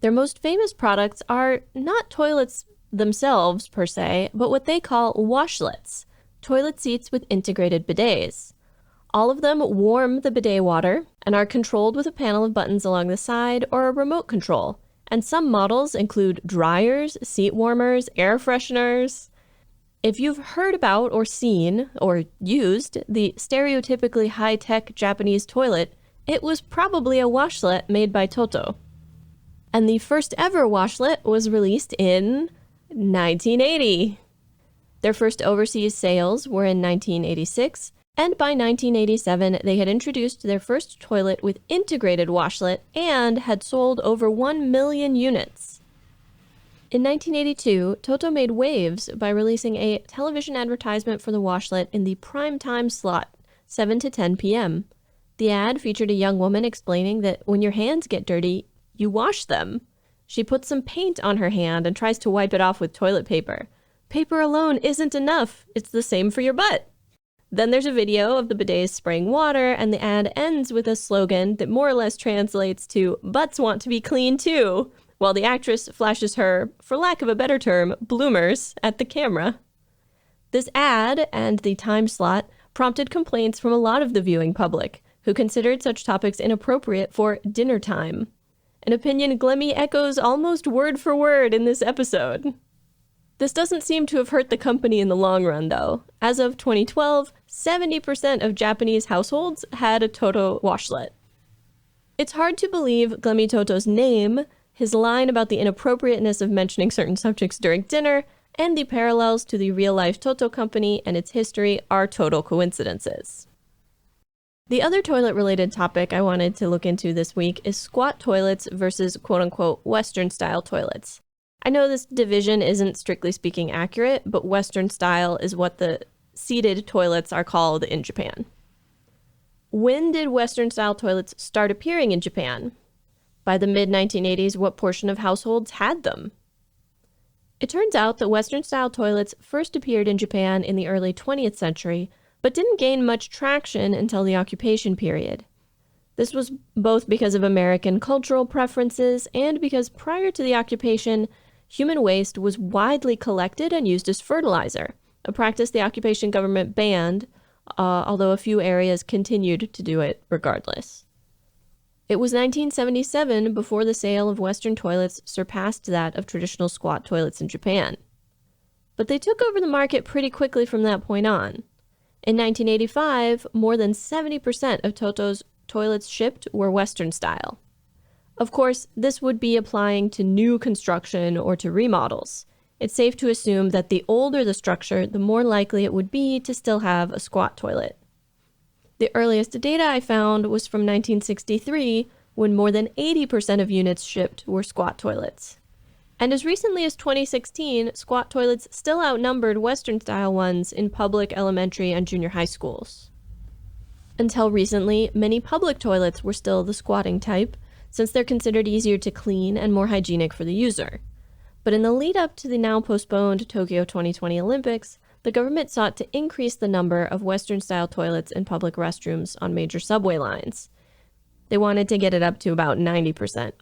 Their most famous products are not toilets themselves per se, but what they call washlets, toilet seats with integrated bidets. All of them warm the bidet water and are controlled with a panel of buttons along the side or a remote control, and some models include dryers, seat warmers, air fresheners. If you've heard about or seen or used the stereotypically high-tech Japanese toilet, it was probably a washlet made by Toto. And the first ever washlet was released in 1980. Their first overseas sales were in 1986, and by 1987 they had introduced their first toilet with integrated washlet and had sold over 1 million units. In 1982, Toto made waves by releasing a television advertisement for the washlet in the prime time slot, 7 to 10 p.m. The ad featured a young woman explaining that when your hands get dirty, you wash them. She puts some paint on her hand and tries to wipe it off with toilet paper. Paper alone isn't enough. It's the same for your butt. Then there's a video of the bidets spraying water, and the ad ends with a slogan that more or less translates to, "Butts want to be clean too," while the actress flashes her, for lack of a better term, bloomers at the camera. This ad and the time slot prompted complaints from a lot of the viewing public, who considered such topics inappropriate for dinner time. An opinion Glemmy echoes almost word for word in this episode. This doesn't seem to have hurt the company in the long run, though. As of 2012, 70% of Japanese households had a Toto washlet. It's hard to believe Glemmy Toto's name, his line about the inappropriateness of mentioning certain subjects during dinner, and the parallels to the real-life Toto company and its history are total coincidences. The other toilet-related topic I wanted to look into this week is squat toilets versus quote-unquote Western-style toilets. I know this division isn't strictly speaking accurate, but Western style is what the seated toilets are called in Japan. When did Western-style toilets start appearing in Japan? By the mid-1980s, what portion of households had them? It turns out that Western-style toilets first appeared in Japan in the early 20th century, but didn't gain much traction until the occupation period. This was both because of American cultural preferences and because prior to the occupation, human waste was widely collected and used as fertilizer, a practice the occupation government banned, although a few areas continued to do it regardless. It was 1977 before the sale of Western toilets surpassed that of traditional squat toilets in Japan. But they took over the market pretty quickly from that point on. In 1985, more than 70% of Toto's toilets shipped were Western style. Of course, this would be applying to new construction or to remodels. It's safe to assume that the older the structure, the more likely it would be to still have a squat toilet. The earliest data I found was from 1963, when more than 80% of units shipped were squat toilets. And as recently as 2016, squat toilets still outnumbered Western-style ones in public elementary and junior high schools. Until recently, many public toilets were still the squatting type, since they're considered easier to clean and more hygienic for the user. But in the lead-up to the now-postponed Tokyo 2020 Olympics, the government sought to increase the number of Western-style toilets in public restrooms on major subway lines. They wanted to get it up to about 90%.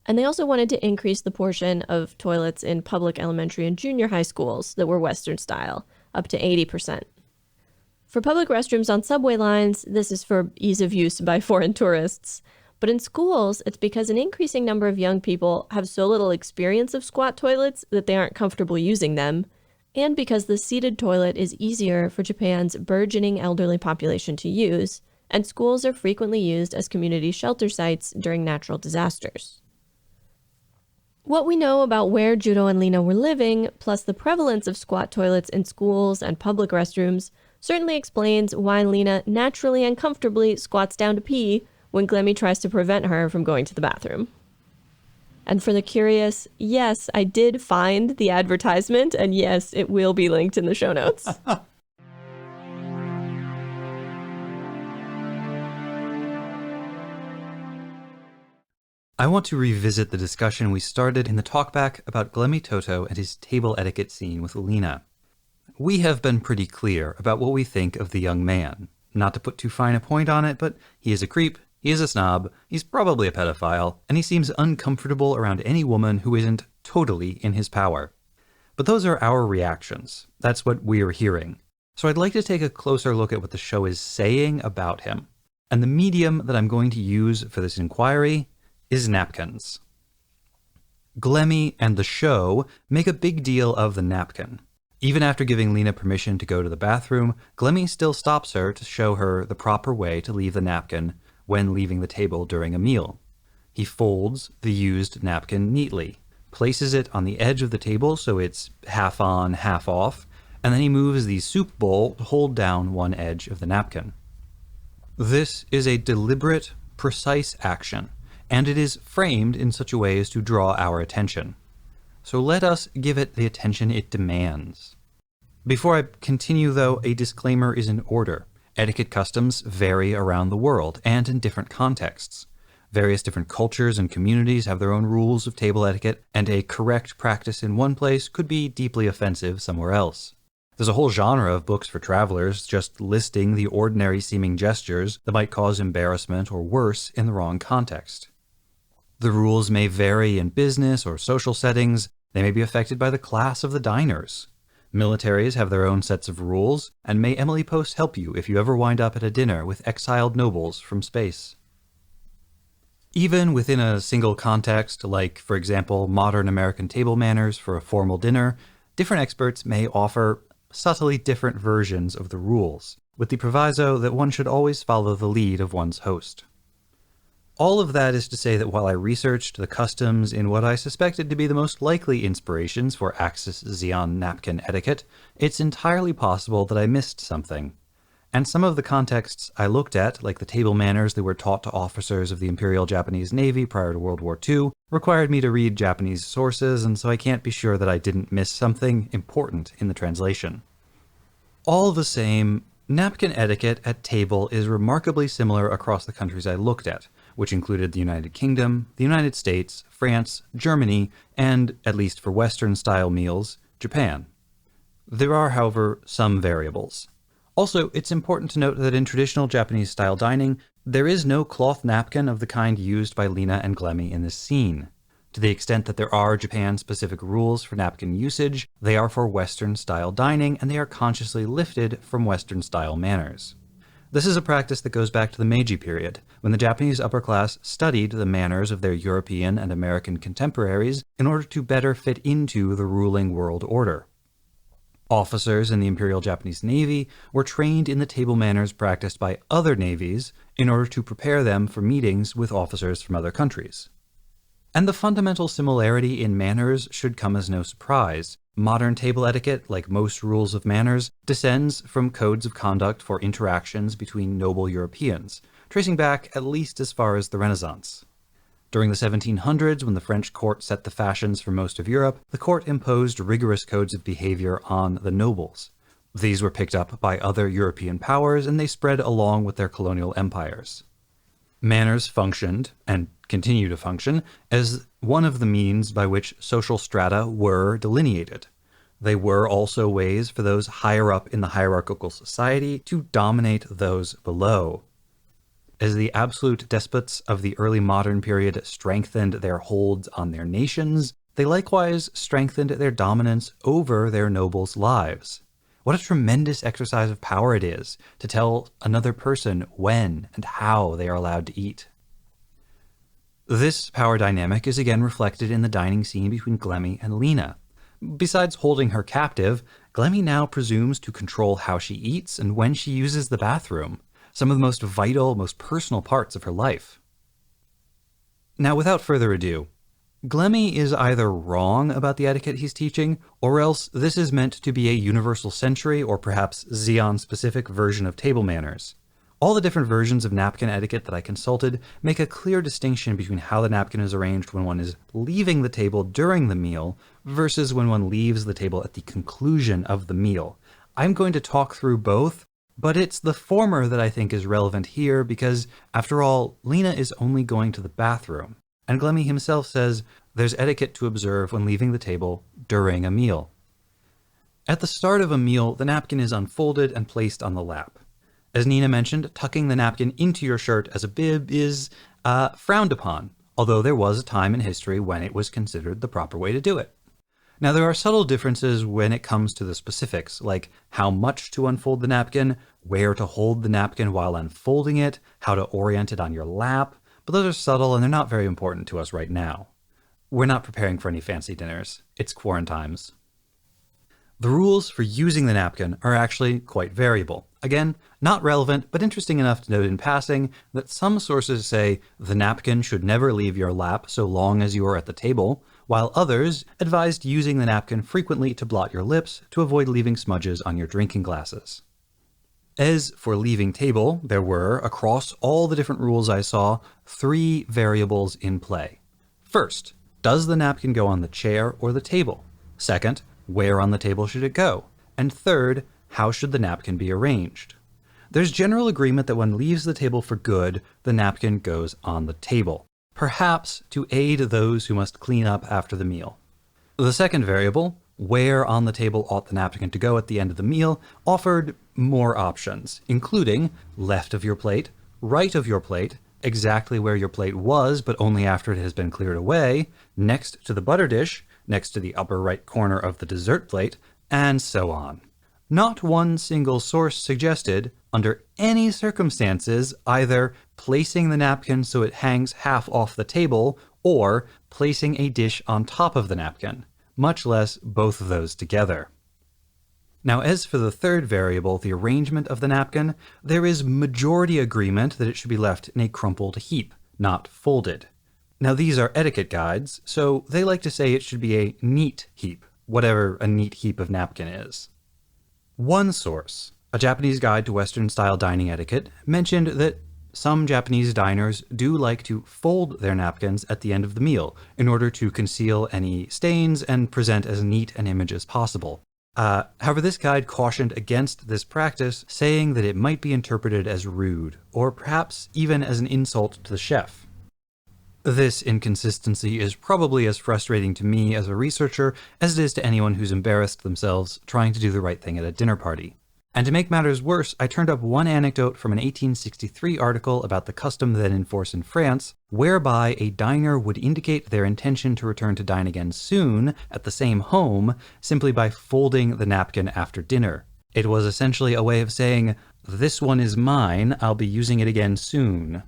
And they also wanted to increase the portion of toilets in public elementary and junior high schools that were Western style, up to 80%. For public restrooms on subway lines, this is for ease of use by foreign tourists. But in schools, it's because an increasing number of young people have so little experience of squat toilets that they aren't comfortable using them, and because the seated toilet is easier for Japan's burgeoning elderly population to use, and schools are frequently used as community shelter sites during natural disasters. What we know about where Judo and Lena were living, plus the prevalence of squat toilets in schools and public restrooms, certainly explains why Lena naturally and comfortably squats down to pee when Glemmy tries to prevent her from going to the bathroom. And for the curious, yes, I did find the advertisement, and yes, it will be linked in the show notes. I want to revisit the discussion we started in the talkback about Glemmy Toto and his table etiquette scene with Lena. We have been pretty clear about what we think of the young man. Not to put too fine a point on it, but he is a creep, he is a snob, he's probably a pedophile, and he seems uncomfortable around any woman who isn't totally in his power. But those are our reactions. That's what we're hearing. So I'd like to take a closer look at what the show is saying about him. And the medium that I'm going to use for this inquiry is napkins. Glemmy and the show make a big deal of the napkin. Even after giving Lena permission to go to the bathroom, Glemmy still stops her to show her the proper way to leave the napkin when leaving the table during a meal. He folds the used napkin neatly, places it on the edge of the table so it's half on, half off, and then he moves the soup bowl to hold down one edge of the napkin. This is a deliberate, precise action, and it is framed in such a way as to draw our attention. So let us give it the attention it demands. Before I continue, though, a disclaimer is in order. Etiquette customs vary around the world and in different contexts. Various different cultures and communities have their own rules of table etiquette, and a correct practice in one place could be deeply offensive somewhere else. There's a whole genre of books for travelers just listing the ordinary-seeming gestures that might cause embarrassment or worse in the wrong context. The rules may vary in business or social settings. They may be affected by the class of the diners. Militaries have their own sets of rules, and may Emily Post help you if you ever wind up at a dinner with exiled nobles from space. Even within a single context, like, for example, modern American table manners for a formal dinner, different experts may offer subtly different versions of the rules, with the proviso that one should always follow the lead of one's host. All of that is to say that while I researched the customs in what I suspected to be the most likely inspirations for Axis Xeon napkin etiquette, it's entirely possible that I missed something. And some of the contexts I looked at, like the table manners that were taught to officers of the Imperial Japanese Navy prior to World War II, required me to read Japanese sources, and so I can't be sure that I didn't miss something important in the translation. All the same, napkin etiquette at table is remarkably similar across the countries I looked at, which included the United Kingdom, the United States, France, Germany, and, at least for Western-style meals, Japan. There are, however, some variables. Also, it's important to note that in traditional Japanese-style dining, there is no cloth napkin of the kind used by Lena and Glemmy in this scene. To the extent that there are Japan-specific rules for napkin usage, they are for Western-style dining, and they are consciously lifted from Western-style manners. This is a practice that goes back to the Meiji period, when the Japanese upper class studied the manners of their European and American contemporaries in order to better fit into the ruling world order. Officers in the Imperial Japanese Navy were trained in the table manners practiced by other navies in order to prepare them for meetings with officers from other countries. And the fundamental similarity in manners should come as no surprise. Modern table etiquette, like most rules of manners, descends from codes of conduct for interactions between noble Europeans, tracing back at least as far as the Renaissance. During the 1700s, when the French court set the fashions for most of Europe, the court imposed rigorous codes of behavior on the nobles. These were picked up by other European powers, and they spread along with their colonial empires. Manners functioned, and continue to function, as one of the means by which social strata were delineated. They were also ways for those higher up in the hierarchical society to dominate those below. As the absolute despots of the early modern period strengthened their holds on their nations, they likewise strengthened their dominance over their nobles' lives. What a tremendous exercise of power it is to tell another person when and how they are allowed to eat. This power dynamic is again reflected in the dining scene between Glemmy and Lena. Besides holding her captive, Glemmy now presumes to control how she eats and when she uses the bathroom, some of the most vital, most personal parts of her life. Now, without further ado, Glemmy is either wrong about the etiquette he's teaching, or else this is meant to be a universal century or perhaps Xeon-specific version of table manners. All the different versions of napkin etiquette that I consulted make a clear distinction between how the napkin is arranged when one is leaving the table during the meal versus when one leaves the table at the conclusion of the meal. I'm going to talk through both, but it's the former that I think is relevant here because, after all, Lena is only going to the bathroom, and Glemmy himself says there's etiquette to observe when leaving the table during a meal. At the start of a meal, the napkin is unfolded and placed on the lap. As Nina mentioned, tucking the napkin into your shirt as a bib is frowned upon, although there was a time in history when it was considered the proper way to do it. Now, there are subtle differences when it comes to the specifics, like how much to unfold the napkin, where to hold the napkin while unfolding it, how to orient it on your lap, but those are subtle and they're not very important to us right now. We're not preparing for any fancy dinners. It's quarantimes. The rules for using the napkin are actually quite variable. Again, not relevant, but interesting enough to note in passing that some sources say the napkin should never leave your lap so long as you are at the table, while others advised using the napkin frequently to blot your lips to avoid leaving smudges on your drinking glasses. As for leaving table, there were, across all the different rules I saw, 3 variables in play. First, does the napkin go on the chair or the table? Second, where on the table should it go? And third, how should the napkin be arranged? There's general agreement that when one leaves the table for good, the napkin goes on the table, perhaps to aid those who must clean up after the meal. The second variable, where on the table ought the napkin to go at the end of the meal, offered more options, including left of your plate, right of your plate, exactly where your plate was but only after it has been cleared away, next to the butter dish, next to the upper right corner of the dessert plate, and so on. Not one single source suggested, under any circumstances, either placing the napkin so it hangs half off the table or placing a dish on top of the napkin, much less both of those together. Now, as for the third variable, the arrangement of the napkin, there is majority agreement that it should be left in a crumpled heap, not folded. Now, these are etiquette guides, so they like to say it should be a neat heap, whatever a neat heap of napkin is. One source, a Japanese guide to Western-style dining etiquette, mentioned that some Japanese diners do like to fold their napkins at the end of the meal in order to conceal any stains and present as neat an image as possible. However, this guide cautioned against this practice, saying that it might be interpreted as rude, or perhaps even as an insult to the chef. This inconsistency is probably as frustrating to me as a researcher as it is to anyone who's embarrassed themselves trying to do the right thing at a dinner party. And to make matters worse, I turned up one anecdote from an 1863 article about the custom then in force in France, whereby a diner would indicate their intention to return to dine again soon at the same home simply by folding the napkin after dinner. It was essentially a way of saying, "This one is mine, I'll be using it again soon."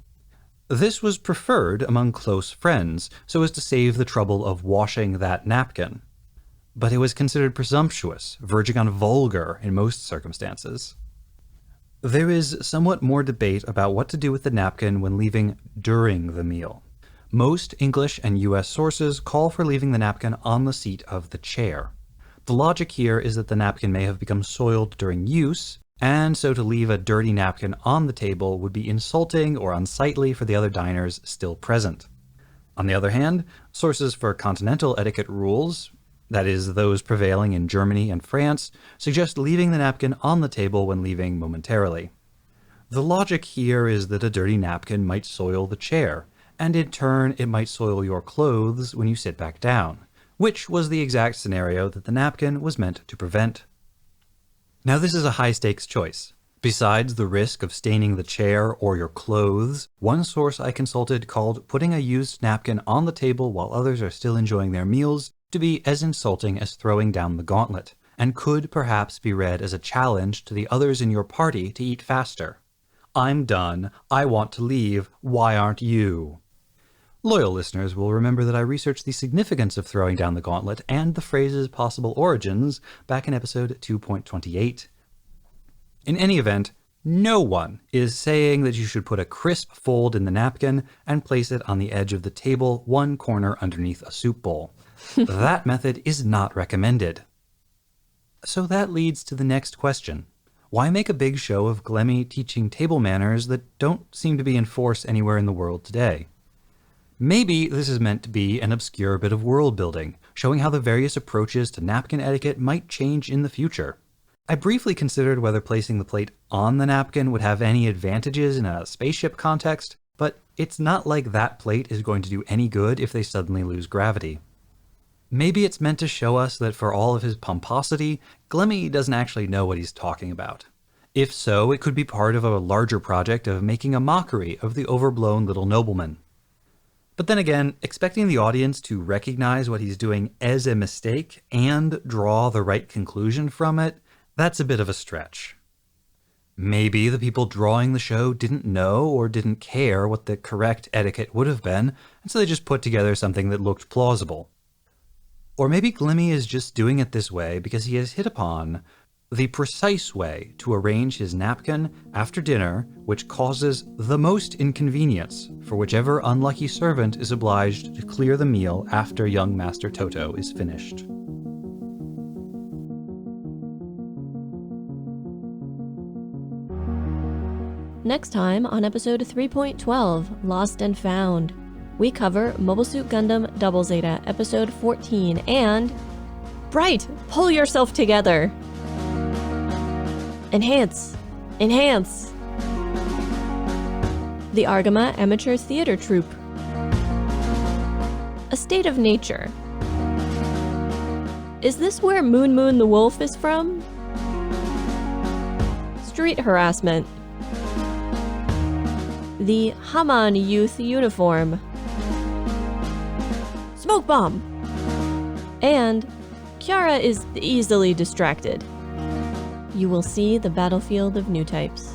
This was preferred among close friends, so as to save the trouble of washing that napkin. But it was considered presumptuous, verging on vulgar in most circumstances. There is somewhat more debate about what to do with the napkin when leaving during the meal. Most English and US sources call for leaving the napkin on the seat of the chair. The logic here is that the napkin may have become soiled during use, and so to leave a dirty napkin on the table would be insulting or unsightly for the other diners still present. On the other hand, sources for continental etiquette rules, that is, those prevailing in Germany and France, suggest leaving the napkin on the table when leaving momentarily. The logic here is that a dirty napkin might soil the chair, and in turn it might soil your clothes when you sit back down, which was the exact scenario that the napkin was meant to prevent. Now, this is a high-stakes choice. Besides the risk of staining the chair or your clothes, one source I consulted called putting a used napkin on the table while others are still enjoying their meals to be as insulting as throwing down the gauntlet, and could perhaps be read as a challenge to the others in your party to eat faster. "I'm done. I want to leave. Why aren't you?" Loyal listeners will remember that I researched the significance of throwing down the gauntlet and the phrase's possible origins back in episode 2.28. In any event, no one is saying that you should put a crisp fold in the napkin and place it on the edge of the table, one corner underneath a soup bowl. That method is not recommended. So that leads to the next question. Why make a big show of Glemmy teaching table manners that don't seem to be in force anywhere in the world today? Maybe this is meant to be an obscure bit of world building, showing how the various approaches to napkin etiquette might change in the future. I briefly considered whether placing the plate on the napkin would have any advantages in a spaceship context, but it's not like that plate is going to do any good if they suddenly lose gravity. Maybe it's meant to show us that for all of his pomposity, Glemmy doesn't actually know what he's talking about. If so, it could be part of a larger project of making a mockery of the overblown little nobleman. But then again, expecting the audience to recognize what he's doing as a mistake and draw the right conclusion from it, that's a bit of a stretch. Maybe the people drawing the show didn't know or didn't care what the correct etiquette would have been, and so they just put together something that looked plausible. Or maybe Glemmy is just doing it this way because he has hit upon the precise way to arrange his napkin after dinner, which causes the most inconvenience for whichever unlucky servant is obliged to clear the meal after young Master Toto is finished. Next time on episode 3.12, Lost and Found, we cover Mobile Suit Gundam Double Zeta, episode 14, and... Bright, pull yourself together! Enhance! Enhance! The Argama Amateur Theater Troupe. A State of Nature. Is this where Moon Moon the Wolf is from? Street harassment. The Haman Youth Uniform. Smoke bomb! And Kiara is easily distracted. You will see the battlefield of new types.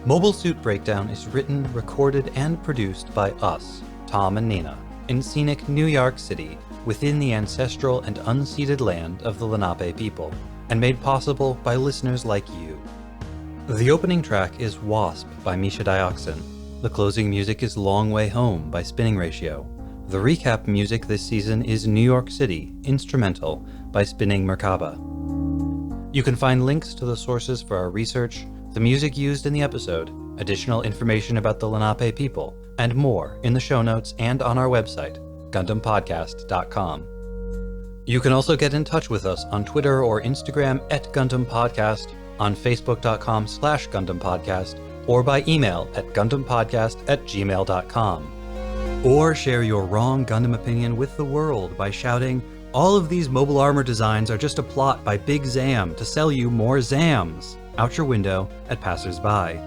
Mobile Suit Breakdown is written, recorded, and produced by us, Tom and Nina, in scenic New York City, within the ancestral and unceded land of the Lenape people, and made possible by listeners like you. The opening track is Wasp by Misha Dioxin. The closing music is Long Way Home by Spinning Ratio. The recap music this season is New York City, Instrumental by Spinning Merkaba. You can find links to the sources for our research, the music used in the episode, additional information about the Lenape people, and more in the show notes and on our website, GundamPodcast.com. You can also get in touch with us on Twitter or Instagram at Gundam Podcast, on Facebook.com/Gundam Podcast, or by email at GundamPodcast@gmail.com. Or share your wrong Gundam opinion with the world by shouting, "All of these mobile armor designs are just a plot by Big Zam to sell you more Zams," out your window at passersby.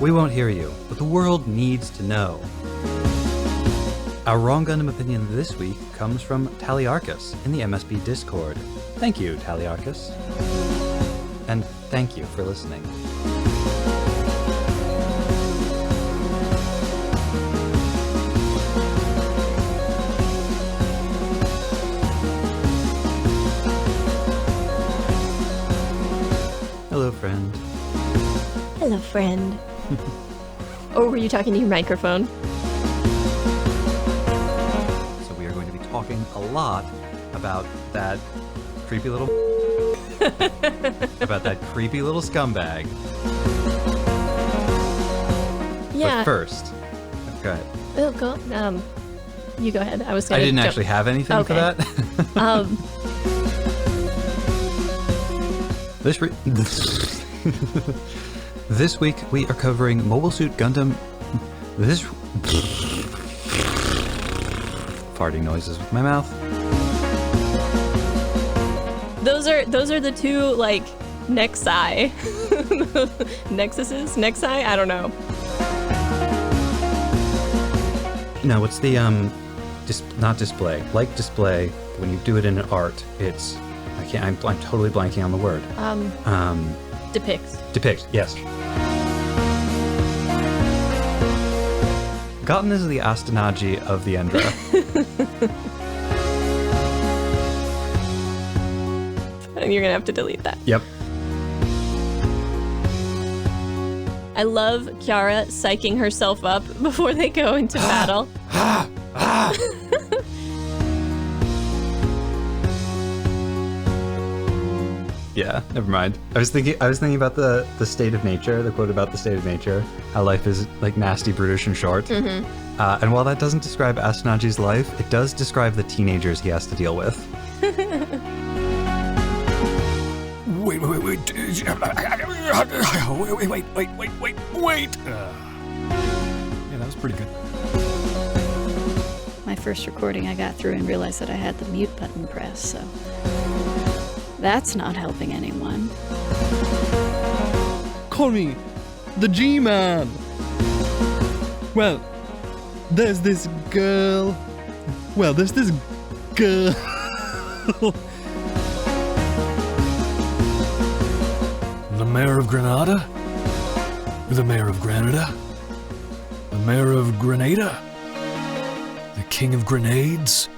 We won't hear you, but the world needs to know. Our wrong Gundam opinion this week comes from Taliarchus in the MSB Discord. Thank you, Taliarchus. And thank you for listening. Hello, friend. Hello, friend. Or were you talking to your microphone? So we are going to be talking a lot about that creepy little about that creepy little scumbag. Yeah. But first, go ahead. Oh, go. You go ahead. I didn't actually have anything for that. This week we are covering Mobile Suit Gundam. Farting noises with my mouth. Those are the two, like, nexi. Nexuses? Nexi? I don't know. No, it's the not display. Like display, when you do it in an art, it's I'm totally blanking on the word. Depicts. Depict, yes. Gotten is the Astenaji of the Endra. You're gonna have to delete that. Yep. I love Kiara psyching herself up before they go into battle. Yeah, never mind. I was thinking about the state of nature, the quote about the state of nature, how life is like nasty, brutish, and short. And while that doesn't describe Astunaji's life, it does describe the teenagers he has to deal with. Wait. Yeah, that was pretty good. My first recording, I got through and realized that I had the mute button pressed, so that's not helping anyone. Call me the G-Man. Well, there's this girl. The Mayor of Granada? The Mayor of Granada? The Mayor of Grenada? The King of Grenades?